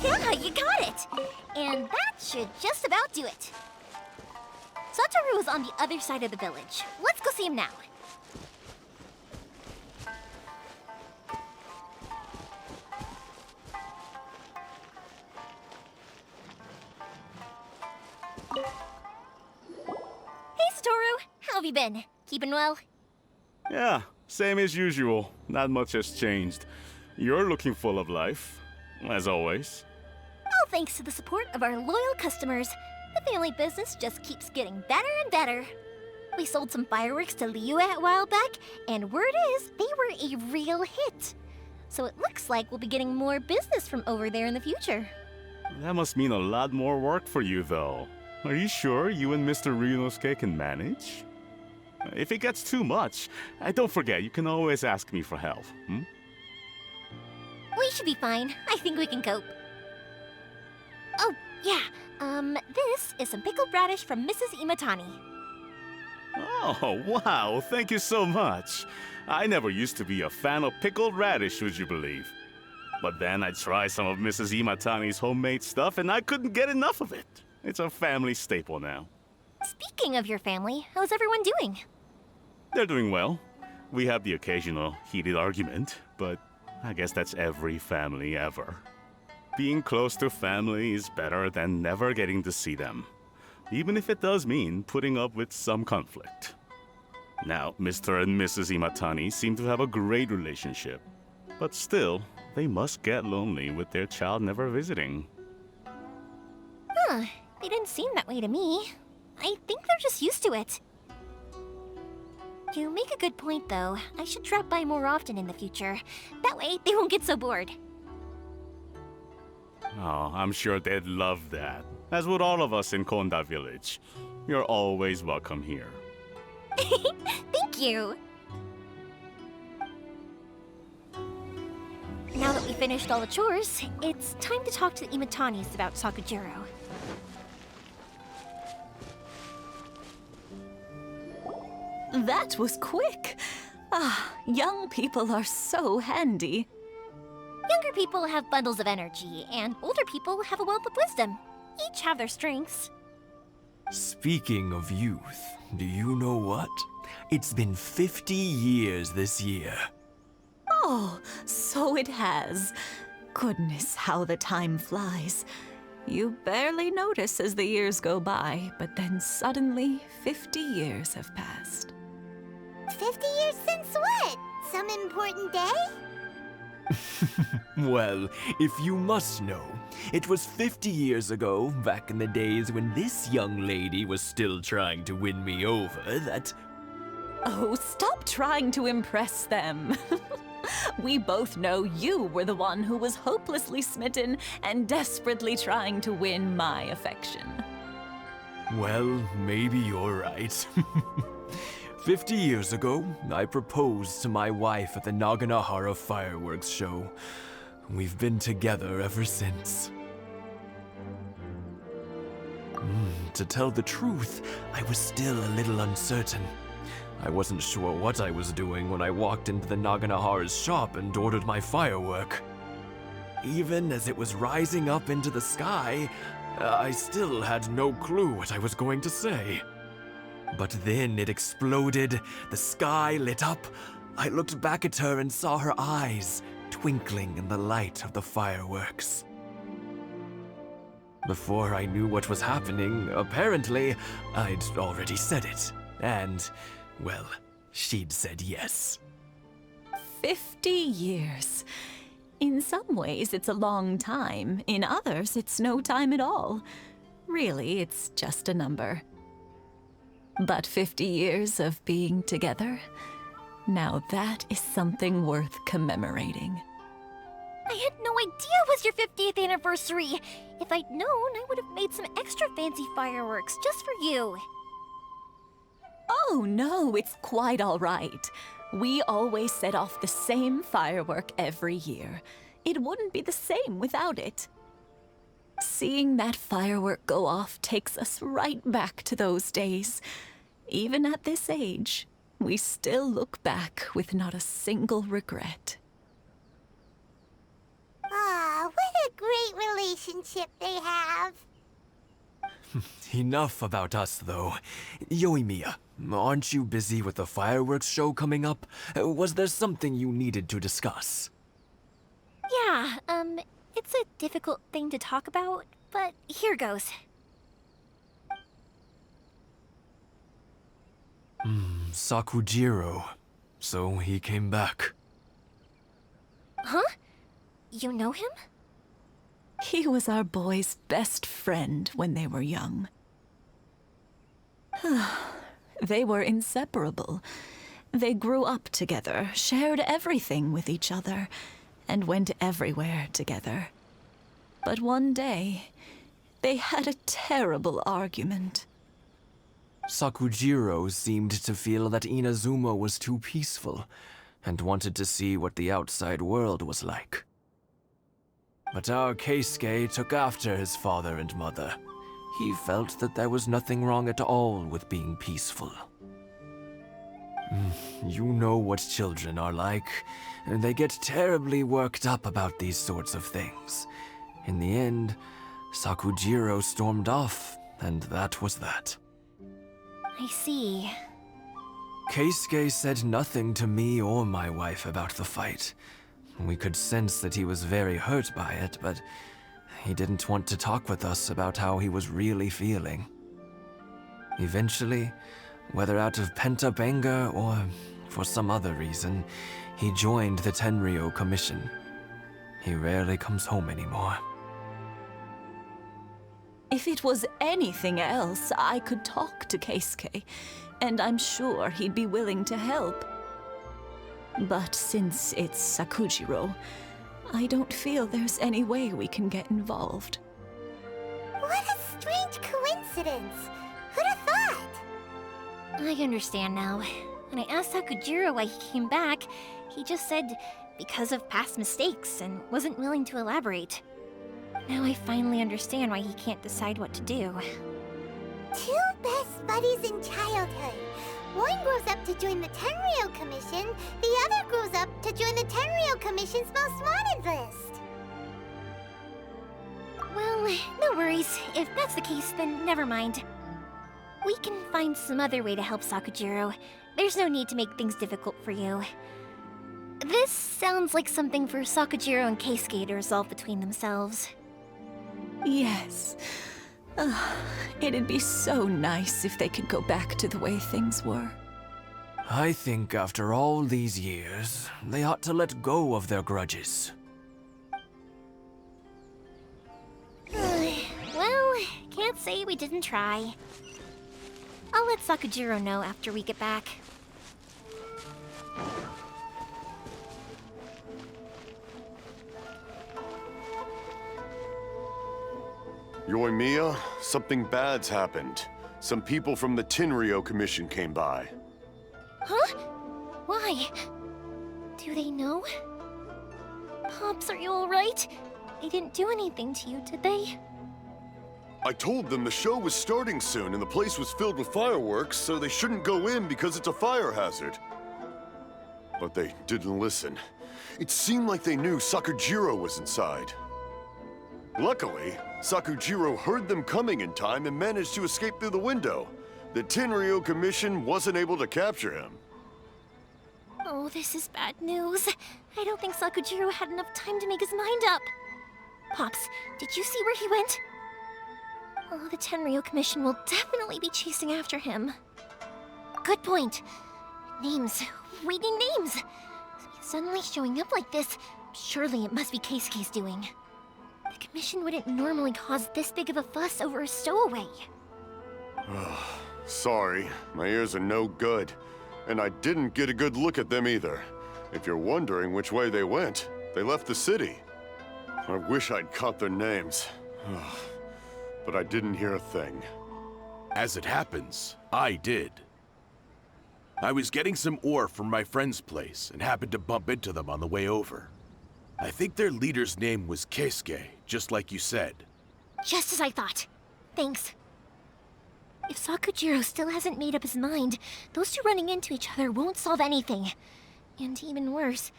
Yeah, you got it! And that should just about do it. Satoru is on the other side of the village. Let's go see him now. Hey, Satoru! How have you been? Keeping well? Yeah, same as usual. Not much has changed. You're looking full of life, as always. All thanks to the support of our loyal customers. The family business just keeps getting better and better. We sold some fireworks to Liyue a while back, and word is they were a real hit. So it looks like we'll be getting more business from over there in the future. That must mean a lot more work for you, though. Are you sure you and Mr. Ryunosuke can manage? If it gets too much, don't forget, you can always ask me for help, We should be fine. I think we can cope. Oh, yeah. This is some pickled radish from Mrs. Imatani. Oh, wow, thank you so much. I never used to be a fan of pickled radish, would you believe? But then I tried some of Mrs. Imatani's homemade stuff and I couldn't get enough of it. It's a family staple now. Speaking of your family, how's everyone doing? They're doing well. We have the occasional heated argument, but I guess that's every family ever. Being close to family is better than never getting to see them, even if it does mean putting up with some conflict. Now, Mr. and Mrs. Imatani seem to have a great relationship, but still, they must get lonely with their child never visiting. Huh, they didn't seem that way to me. I think they're just used to it. You make a good point, though. I should drop by more often in the future. That way, they won't get so bored. Oh, I'm sure they'd love that. As would all of us in Konda Village. You're always welcome here. Thank you! Now that we finished all the chores, it's time to talk to the Imatanis about Sakujiro. That was quick. Ah, young people are so handy. Younger people have bundles of energy, and older people have a wealth of wisdom. Each have their strengths. Speaking of youth, do you know what? It's been 50 years this year. Oh, so it has. Goodness, how the time flies. You barely notice as the years go by, but then suddenly 50 years have passed. 50 years since what? Some important day? Well, if you must know, it was 50 years ago, back in the days when this young lady was still trying to win me over, that... Oh, stop trying to impress them. We both know you were the one who was hopelessly smitten and desperately trying to win my affection. Well, maybe you're right. 50 years ago, I proposed to my wife at the Naganahara fireworks show. We've been together ever since. To tell the truth, I was still a little uncertain. I wasn't sure what I was doing when I walked into the Naganahara's shop and ordered my firework. Even as it was rising up into the sky, I still had no clue what I was going to say. But then it exploded, the sky lit up. I looked back at her and saw her eyes twinkling in the light of the fireworks. Before I knew what was happening, apparently, I'd already said it. And, well, she'd said yes. 50 years. In some ways, it's a long time. In others, it's no time at all. Really, it's just a number. But 50 years of being together, now that is something worth commemorating. I had no idea it was your 50th anniversary. If I'd known, I would have made some extra fancy fireworks just for you. Oh no, it's quite all right. We always set off the same firework every year. It wouldn't be the same without it. Seeing that firework go off takes us right back to those days. Even at this age, we still look back with not a single regret. Ah, what a great relationship they have. Enough about us, though. Yoimiya, aren't you busy with the fireworks show coming up? Was there something you needed to discuss? Yeah, it's a difficult thing to talk about, but here goes. Sakujiro. So he came back. Huh? You know him? He was our boys' best friend when they were young. They were inseparable. They grew up together, shared everything with each other, and went everywhere together. But one day, they had a terrible argument. Sakujiro seemed to feel that Inazuma was too peaceful, and wanted to see what the outside world was like. But our Keisuke took after his father and mother. He felt that there was nothing wrong at all with being peaceful. You know what children are like. They get terribly worked up about these sorts of things. In the end, Sakujiro stormed off, and that was that. I see. Keisuke said nothing to me or my wife about the fight. We could sense that he was very hurt by it, but he didn't want to talk with us about how he was really feeling. Eventually, whether out of pent-up anger or for some other reason, he joined the Tenryou Commission. He rarely comes home anymore. If it was anything else, I could talk to Keisuke, and I'm sure he'd be willing to help. But since it's Sakujiro, I don't feel there's any way we can get involved. What a strange coincidence. Who'd have thought? I understand now. When I asked Sakujiro why he came back, he just said because of past mistakes and wasn't willing to elaborate. Now I finally understand why he can't decide what to do. Two best buddies in childhood. One grows up to join the Tenryou Commission, the other grows up to join the Tenryou Commission's most wanted list. Well, no worries. If that's the case, then never mind. We can find some other way to help Sakujiro. There's no need to make things difficult for you. This sounds like something for Sakujiro and Keisuke to resolve between themselves. Yes. It'd be so nice if they could go back to the way things were. I think after all these years, they ought to let go of their grudges. Well, can't say we didn't try. I'll let Sakujiro know after we get back. Yoimiya, something bad's happened. Some people from the Tenryou Commission came by. Huh? Why? Do they know? Pops, are you alright? They didn't do anything to you, did they? I told them the show was starting soon and the place was filled with fireworks, so they shouldn't go in because it's a fire hazard. But they didn't listen. It seemed like they knew Sakujiro was inside. Luckily, Sakujiro heard them coming in time and managed to escape through the window. The Tenryou Commission wasn't able to capture him. Oh, this is bad news. I don't think Sakujiro had enough time to make his mind up. Pops, did you see where he went? Oh, the Tenryou Commission will definitely be chasing after him. Good point. Names. We need names. Suddenly showing up like this, surely it must be Keisuke's doing. The Commission wouldn't normally cause this big of a fuss over a stowaway. Sorry, my ears are no good. And I didn't get a good look at them either. If you're wondering which way they went, they left the city. I wish I'd caught their names. But I didn't hear a thing. As it happens, I did. I was getting some ore from my friend's place and happened to bump into them on the way over. I think their leader's name was Keisuke, just like you said. Just as I thought. Thanks. If Sakujiro still hasn't made up his mind, those two running into each other won't solve anything. And even worse,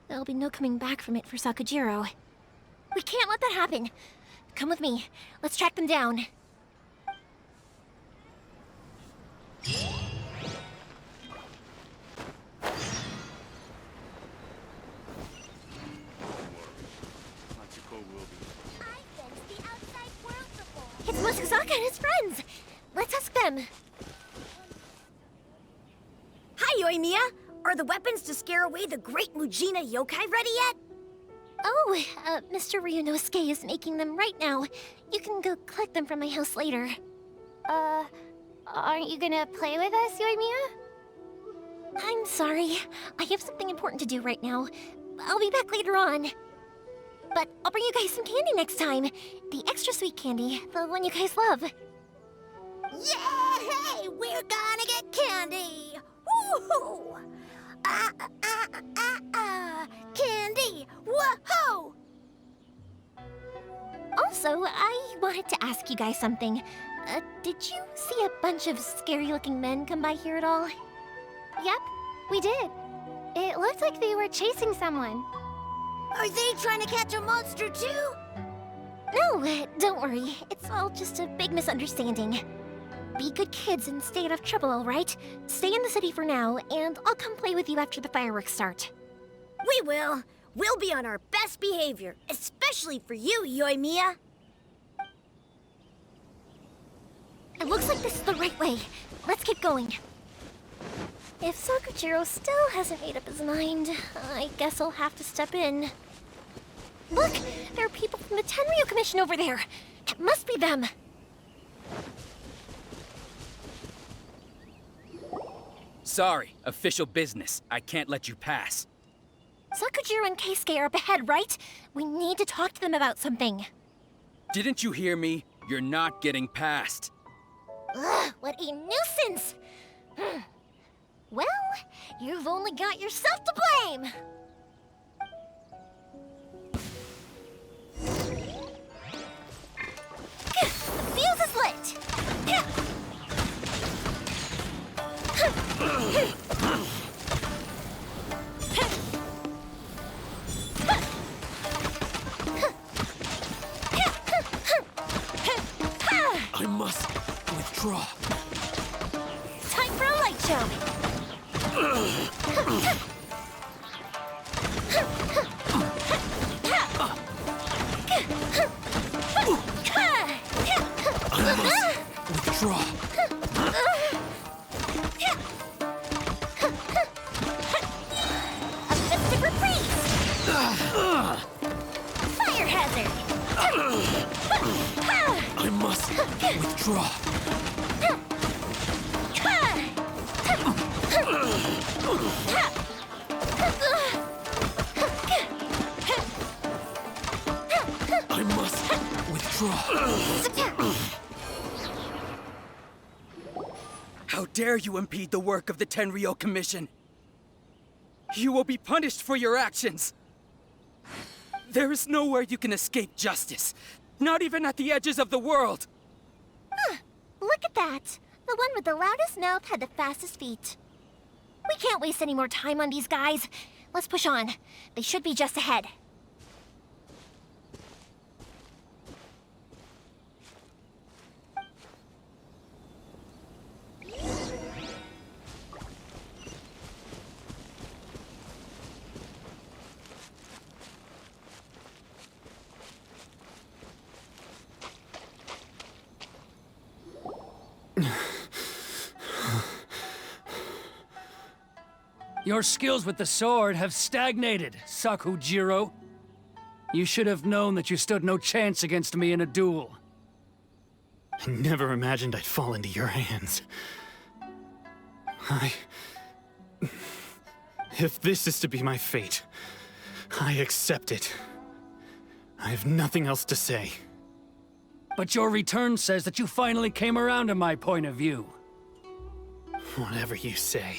there'll be no coming back from it for Sakujiro. We can't let that happen. Come with me. Let's track them down. It's Mosazaka and his friends! Let's ask them. Hi, Yoimiya! Are the weapons to scare away the great Mujina yokai ready yet? Oh, Mr. Ryunosuke is making them right now. You can go collect them from my house later. Aren't you gonna play with us, Yoimiya? I'm sorry. I have something important to do right now. I'll be back later on. But I'll bring you guys some candy next time. The extra sweet candy, the one you guys love. Yay! We're gonna get candy! Woohoo! Candy! Woohoo! Also, I wanted to ask you guys something. Did you see a bunch of scary-looking men come by here at all? Yep, we did. It looked like they were chasing someone. Are they trying to catch a monster too? No, don't worry. It's all just a big misunderstanding. Be good kids and stay out of trouble, all right? Stay in the city for now, and I'll come play with you after the fireworks start. We will. We'll be on our best behavior, especially for you, Yoimiya. It looks like this is the right way. Let's keep going. If Sakujiro still hasn't made up his mind, I guess I'll have to step in. Look! There are people from the Tenryou Commission over there! It must be them! Sorry, official business. I can't let you pass. Sakujiro and Keisuke are up ahead, right? We need to talk to them about something. Didn't you hear me? You're not getting past. Ugh, what a nuisance! Well, you've only got yourself to blame! The fuse is lit! I must withdraw. Time for a light show! I must withdraw. A festive reprise! Fire hazard! I must withdraw. I must withdraw. How dare you impede the work of the Tenryou Commission? You will be punished for your actions. There is nowhere you can escape justice, not even at the edges of the world. Look at that! The one with the loudest mouth had the fastest feet. We can't waste any more time on these guys. Let's push on. They should be just ahead. Your skills with the sword have stagnated, Sakujiro. You should have known that you stood no chance against me in a duel. I never imagined I'd fall into your hands. If this is to be my fate, I accept it. I have nothing else to say. But your return says that you finally came around to my point of view. Whatever you say.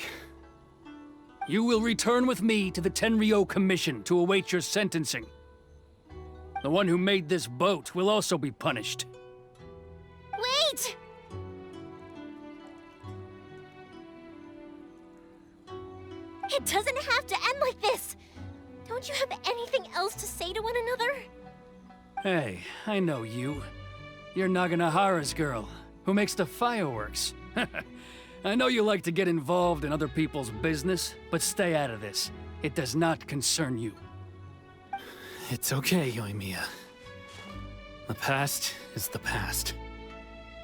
You will return with me to the Tenryou Commission to await your sentencing. The one who made this boat will also be punished. Wait! It doesn't have to end like this! Don't you have anything else to say to one another? Hey, I know you. You're Naganahara's girl, who makes the fireworks. I know you like to get involved in other people's business, but stay out of this. It does not concern you. It's okay, Yoimiya. The past is the past.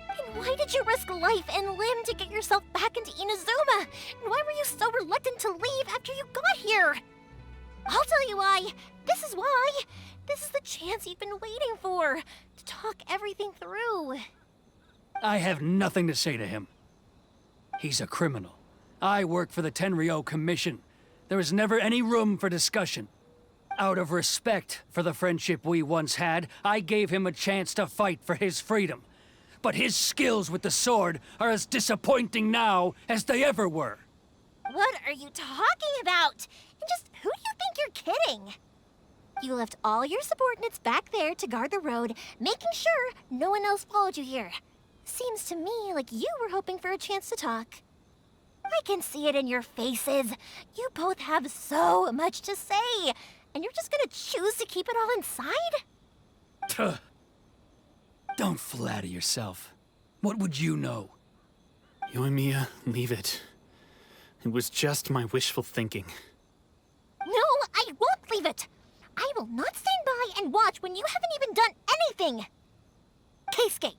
And why did you risk life and limb to get yourself back into Inazuma? And why were you so reluctant to leave after you got here? I'll tell you why. This is why. This is the chance you've been waiting for, to talk everything through. I have nothing to say to him. He's a criminal. I work for the Tenryou Commission. There is never any room for discussion. Out of respect for the friendship we once had, I gave him a chance to fight for his freedom. But his skills with the sword are as disappointing now as they ever were. What are you talking about? And just who do you think you're kidding? You left all your subordinates back there to guard the road, making sure no one else followed you here. Seems to me like you were hoping for a chance to talk. I can see it in your faces. You both have so much to say, and you're just gonna choose to keep it all inside? Tuh. Don't flatter yourself. What would you know? Yoimiya, leave it. It was just my wishful thinking. No, I won't leave it. I will not stand by and watch when you haven't even done anything. Keisuke,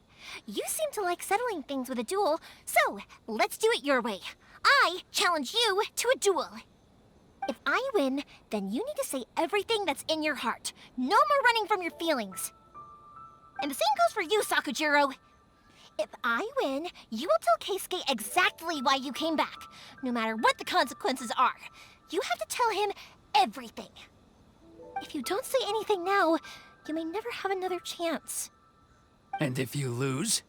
you seem to like settling things with a duel, so let's do it your way. I challenge you to a duel. If I win, then you need to say everything that's in your heart. No more running from your feelings. And the same goes for you, Sakujiro. If I win, you will tell Keisuke exactly why you came back, no matter what the consequences are. You have to tell him everything. If you don't say anything now, you may never have another chance. And if you lose?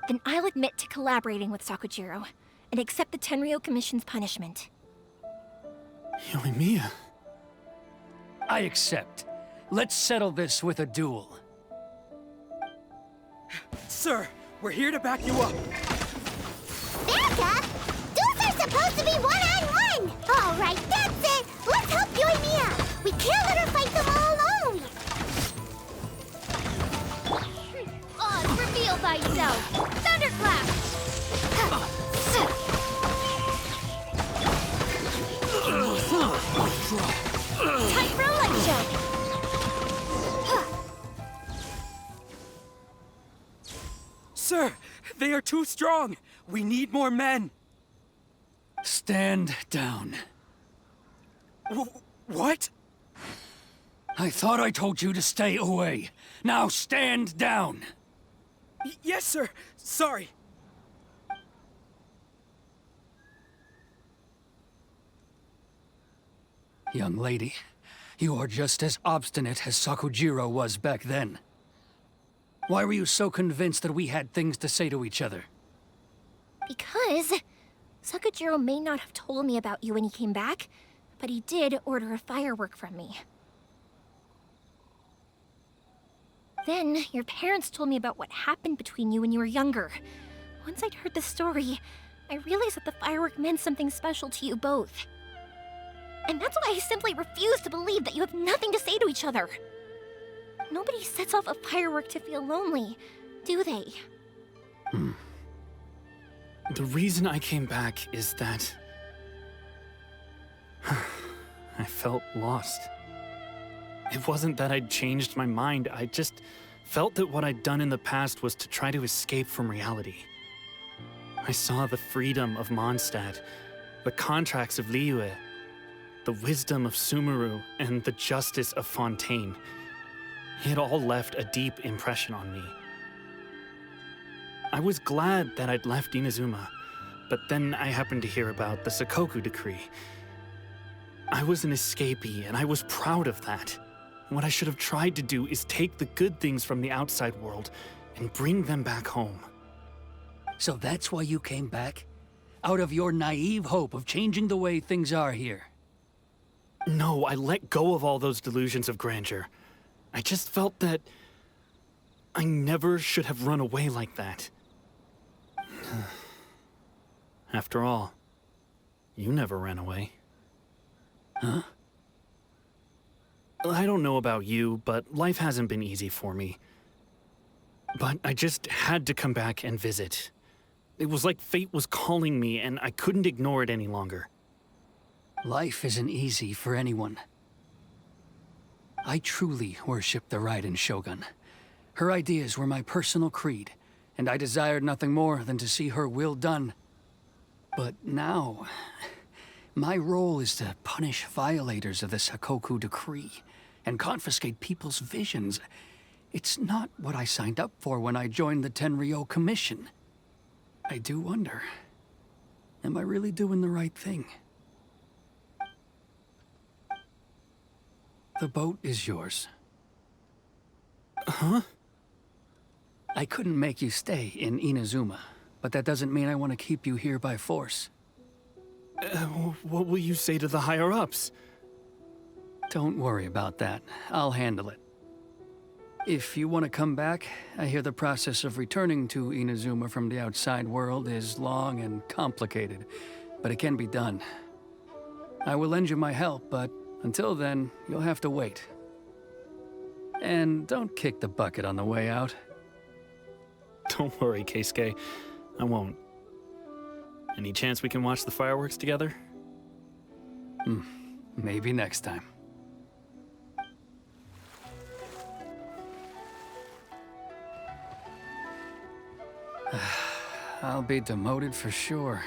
Then I'll admit to collaborating with Sakujiro and accept the Tenryou Commission's punishment. Yoimiya. I accept. Let's settle this with a duel. Sir, we're here to back you up. Backup? Duels are supposed to be one-on-one! All right, that's it! Let's help Yoimiya! We can't let her fight them all alone! Oz, reveal thyself! Thunderclap! Time for a light show! Sir, they are too strong. We need more men. Stand down. What? I thought I told you to stay away. Now stand down. Yes, sir. Sorry. Young lady, you are just as obstinate as Sakujiro was back then. Why were you so convinced that we had things to say to each other? Because Sakujiro may not have told me about you when he came back, but he did order a firework from me. Then, your parents told me about what happened between you when you were younger. Once I'd heard the story, I realized that the firework meant something special to you both. And that's why I simply refuse to believe that you have nothing to say to each other. Nobody sets off a firework to feel lonely, do they? The reason I came back is that I felt lost. It wasn't that I'd changed my mind, I just felt that what I'd done in the past was to try to escape from reality. I saw the freedom of Mondstadt, the contracts of Liyue, the wisdom of Sumeru, and the justice of Fontaine. It all left a deep impression on me. I was glad that I'd left Inazuma, but then I happened to hear about the Sakoku decree. I was an escapee, and I was proud of that. What I should have tried to do is take the good things from the outside world and bring them back home. So that's why you came back? Out of your naive hope of changing the way things are here? No, I let go of all those delusions of grandeur. I just felt that I never should have run away like that. After all, you never ran away. Huh? I don't know about you, but life hasn't been easy for me. But I just had to come back and visit. It was like fate was calling me, and I couldn't ignore it any longer. Life isn't easy for anyone. I truly worship the Raiden Shogun. Her ideas were my personal creed, and I desired nothing more than to see her will done. But now, my role is to punish violators of the Sakoku decree and confiscate people's visions. It's not what I signed up for when I joined the Tenryou Commission. I do wonder, am I really doing the right thing? The boat is yours. Huh? I couldn't make you stay in Inazuma, but that doesn't mean I want to keep you here by force. What will you say to the higher-ups? Don't worry about that. I'll handle it. If you want to come back, I hear the process of returning to Inazuma from the outside world is long and complicated, but it can be done. I will lend you my help, but until then, you'll have to wait. And don't kick the bucket on the way out. Don't worry, Keisuke. I won't. Any chance we can watch the fireworks together? Maybe next time. I'll be demoted for sure.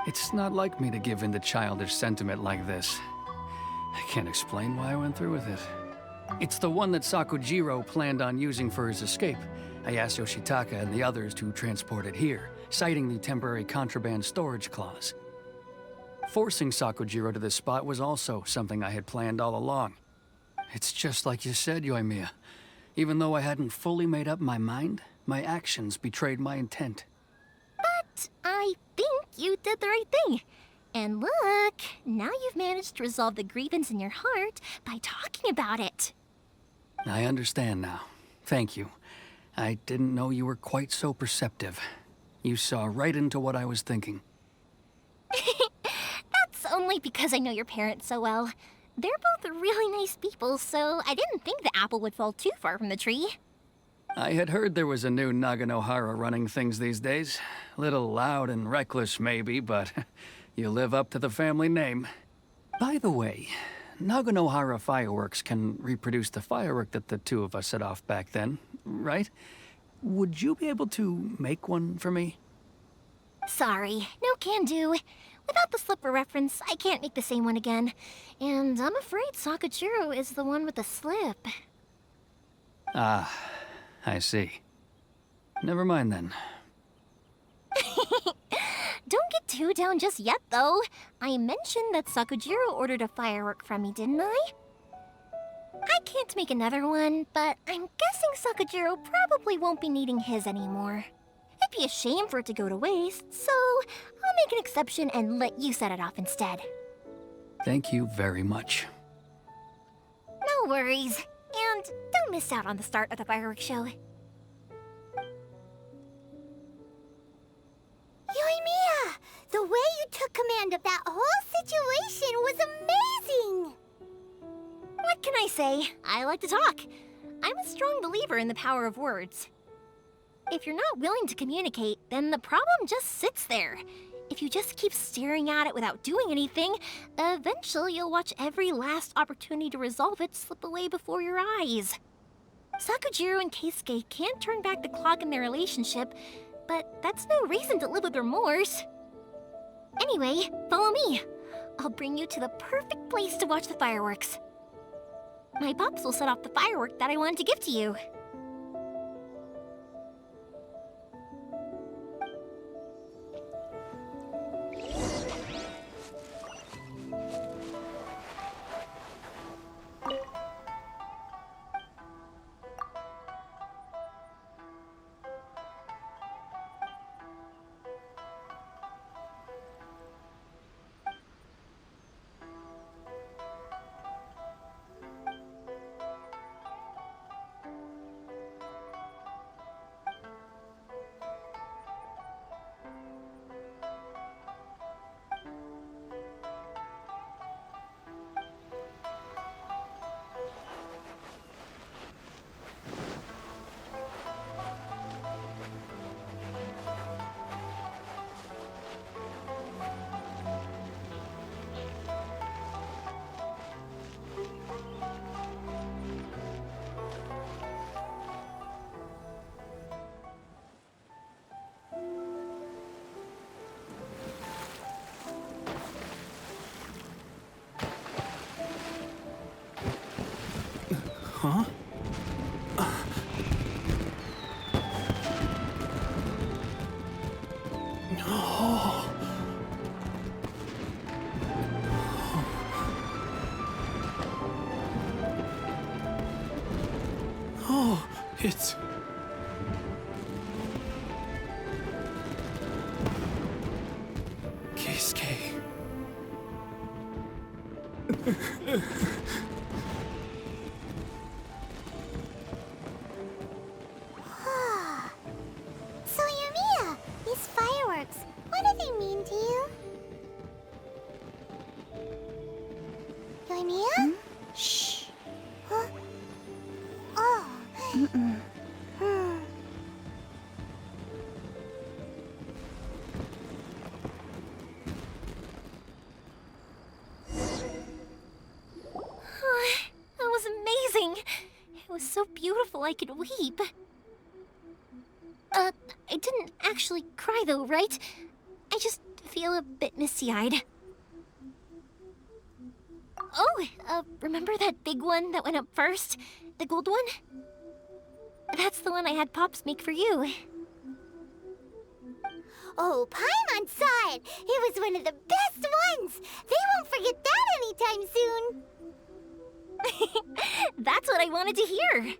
It's not like me to give in to childish sentiment like this. I can't explain why I went through with it. It's the one that Sakujiro planned on using for his escape. I asked Yoshitaka and the others to transport it here, citing the temporary contraband storage clause. Forcing Sakujiro to this spot was also something I had planned all along. It's just like you said, Yoimiya. Even though I hadn't fully made up my mind, my actions betrayed my intent. But I think you did the right thing. And look, now you've managed to resolve the grievance in your heart by talking about it. I understand now. Thank you. I didn't know you were quite so perceptive. You saw right into what I was thinking. That's only because I know your parents so well. They're both really nice people, so I didn't think the apple would fall too far from the tree. I had heard there was a new Naganohara running things these days. Little loud and reckless, maybe, but you live up to the family name. By the way, Naganohara fireworks can reproduce the firework that the two of us set off back then, right? Would you be able to make one for me? Sorry, no can do. Without the slipper reference, I can't make the same one again. And I'm afraid Sakujiro is the one with the slip. Ah, I see. Never mind then. Don't get too down just yet, though. I mentioned that Sakujiro ordered a firework from me, didn't I? I can't make another one, but I'm guessing Sakujiro probably won't be needing his anymore. It'd be a shame for it to go to waste, so I'll make an exception and let you set it off instead. Thank you very much. No worries. And don't miss out on the start of the fireworks show. Yoimiya! The way you took command of that whole situation was amazing! What can I say? I like to talk. I'm a strong believer in the power of words. If you're not willing to communicate, then the problem just sits there. If you just keep staring at it without doing anything, eventually you'll watch every last opportunity to resolve it slip away before your eyes. Sakujiro and Keisuke can't turn back the clock in their relationship, but that's no reason to live with remorse. Anyway, follow me. I'll bring you to the perfect place to watch the fireworks. My pops will set off the firework that I wanted to give to you. Huh? Oh, it's... Keisuke. So, Yoimiya, these fireworks, what do they mean to you? Yoimiya? Shh. Huh? Oh. That was amazing. It was so beautiful I could weep. I didn't actually cry though, right? I just feel a bit misty-eyed. Oh, remember that big one that went up first? The gold one? That's the one I had Pops make for you. Oh, Paimon saw it! It was one of the best ones! They won't forget that anytime soon! That's what I wanted to hear.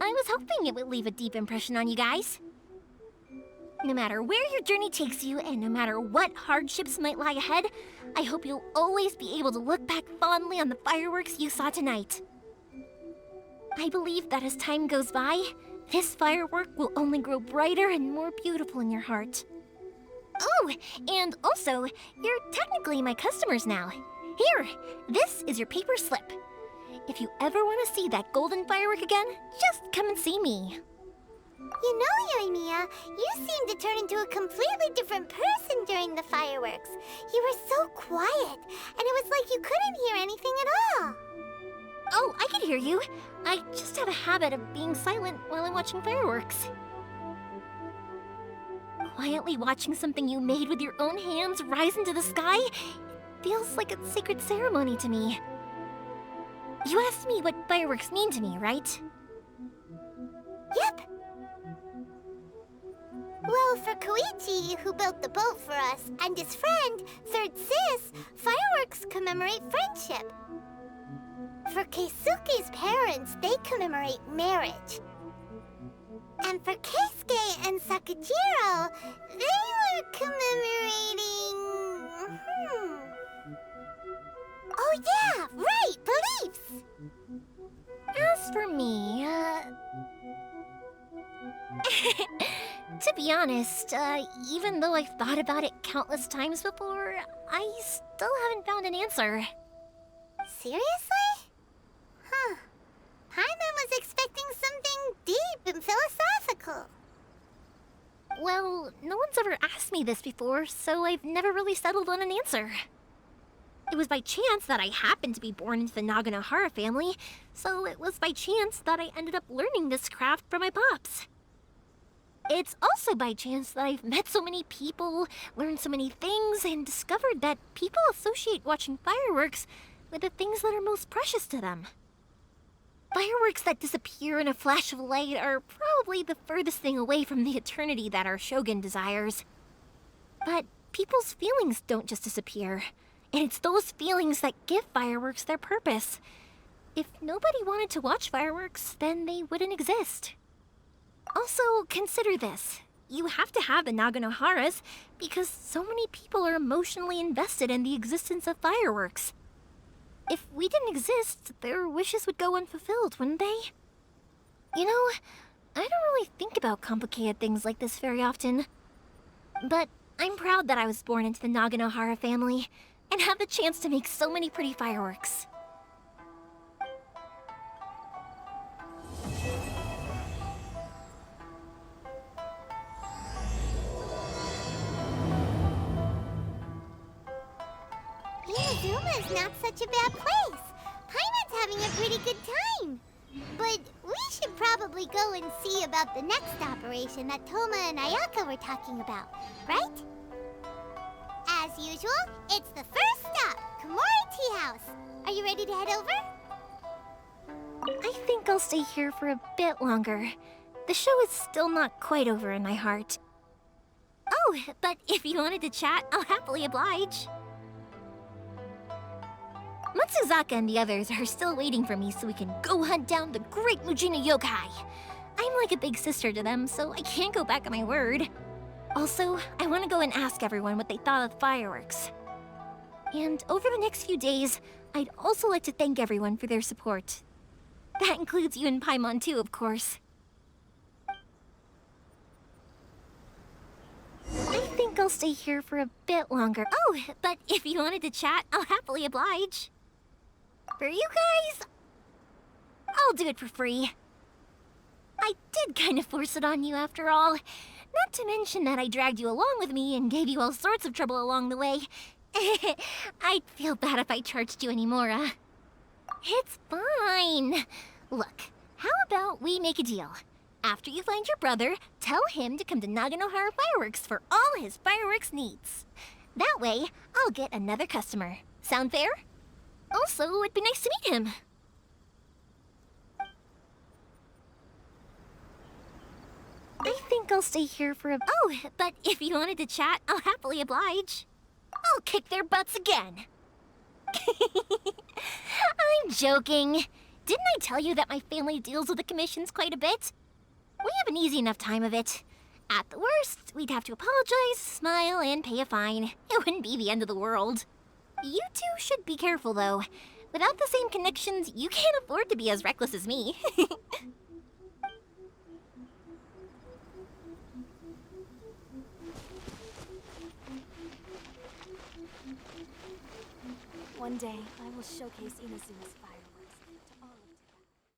I was hoping it would leave a deep impression on you guys. No matter where your journey takes you, and no matter what hardships might lie ahead, I hope you'll always be able to look back fondly on the fireworks you saw tonight. I believe that as time goes by, this firework will only grow brighter and more beautiful in your heart. Oh, and also, you're technically my customers now. Here, this is your paper slip. If you ever want to see that golden firework again, just come and see me. You know, Yoimiya, you seemed to turn into a completely different person during the fireworks. You were so quiet, and it was like you couldn't hear anything at all. Oh, I can hear you. I just have a habit of being silent while I'm watching fireworks. Quietly watching something you made with your own hands rise into the sky feels like a sacred ceremony to me. You asked me what fireworks mean to me, right? Yep. Well, for Koichi, who built the boat for us, and his friend, Third Sis, fireworks commemorate friendship. For Keisuke's parents, they commemorate marriage. And for Keisuke and Sakujiro, they were commemorating... Oh yeah, right, beliefs! As for me, to be honest, even though I've thought about it countless times before, I still haven't found an answer. Seriously? Huh. Paimon was expecting something deep and philosophical. Well, no one's ever asked me this before, so I've never really settled on an answer. It was by chance that I happened to be born into the Naganohara family, so it was by chance that I ended up learning this craft from my pops. It's also by chance that I've met so many people, learned so many things, and discovered that people associate watching fireworks with the things that are most precious to them. Fireworks that disappear in a flash of light are probably the furthest thing away from the eternity that our shogun desires. But people's feelings don't just disappear, and it's those feelings that give fireworks their purpose. If nobody wanted to watch fireworks, then they wouldn't exist. Also, consider this. You have to have the Naganoharas because so many people are emotionally invested in the existence of fireworks. If we didn't exist, their wishes would go unfulfilled, wouldn't they? You know, I don't really think about complicated things like this very often. But I'm proud that I was born into the Naganohara family and have the chance to make so many pretty fireworks. Inazuma's not such a bad place. Paimon's having a pretty good time. But we should probably go and see about the next operation that Toma and Ayaka were talking about, right? As usual, it's the first stop, Komori Tea House. Are you ready to head over? I think I'll stay here for a bit longer. The show is still not quite over in my heart. Oh, but if you wanted to chat, I'll happily oblige. Matsuzaka and the others are still waiting for me so we can go hunt down the great Mujina yokai. I'm like a big sister to them, so I can't go back on my word. Also, I want to go and ask everyone what they thought of the fireworks. And over the next few days, I'd also like to thank everyone for their support. That includes you and Paimon too, of course. I think I'll stay here for a bit longer. Oh, but if you wanted to chat, I'll happily oblige. For you guys, I'll do it for free. I did kind of force it on you after all. Not to mention that I dragged you along with me and gave you all sorts of trouble along the way. I'd feel bad if I charged you anymore, It's fine. Look, how about we make a deal? After you find your brother, tell him to come to Naganohara Fireworks for all his fireworks needs. That way, I'll get another customer. Sound fair? Also, it'd be nice to meet him. I think I'll stay here for a... Oh, but if you wanted to chat, I'll happily oblige. I'll kick their butts again. I'm joking. Didn't I tell you that my family deals with the commissions quite a bit? We have an easy enough time of it. At the worst, we'd have to apologize, smile, and pay a fine. It wouldn't be the end of the world. You two should be careful, though. Without the same connections, you can't afford to be as reckless as me. One day, I will showcase Inazuma's fire.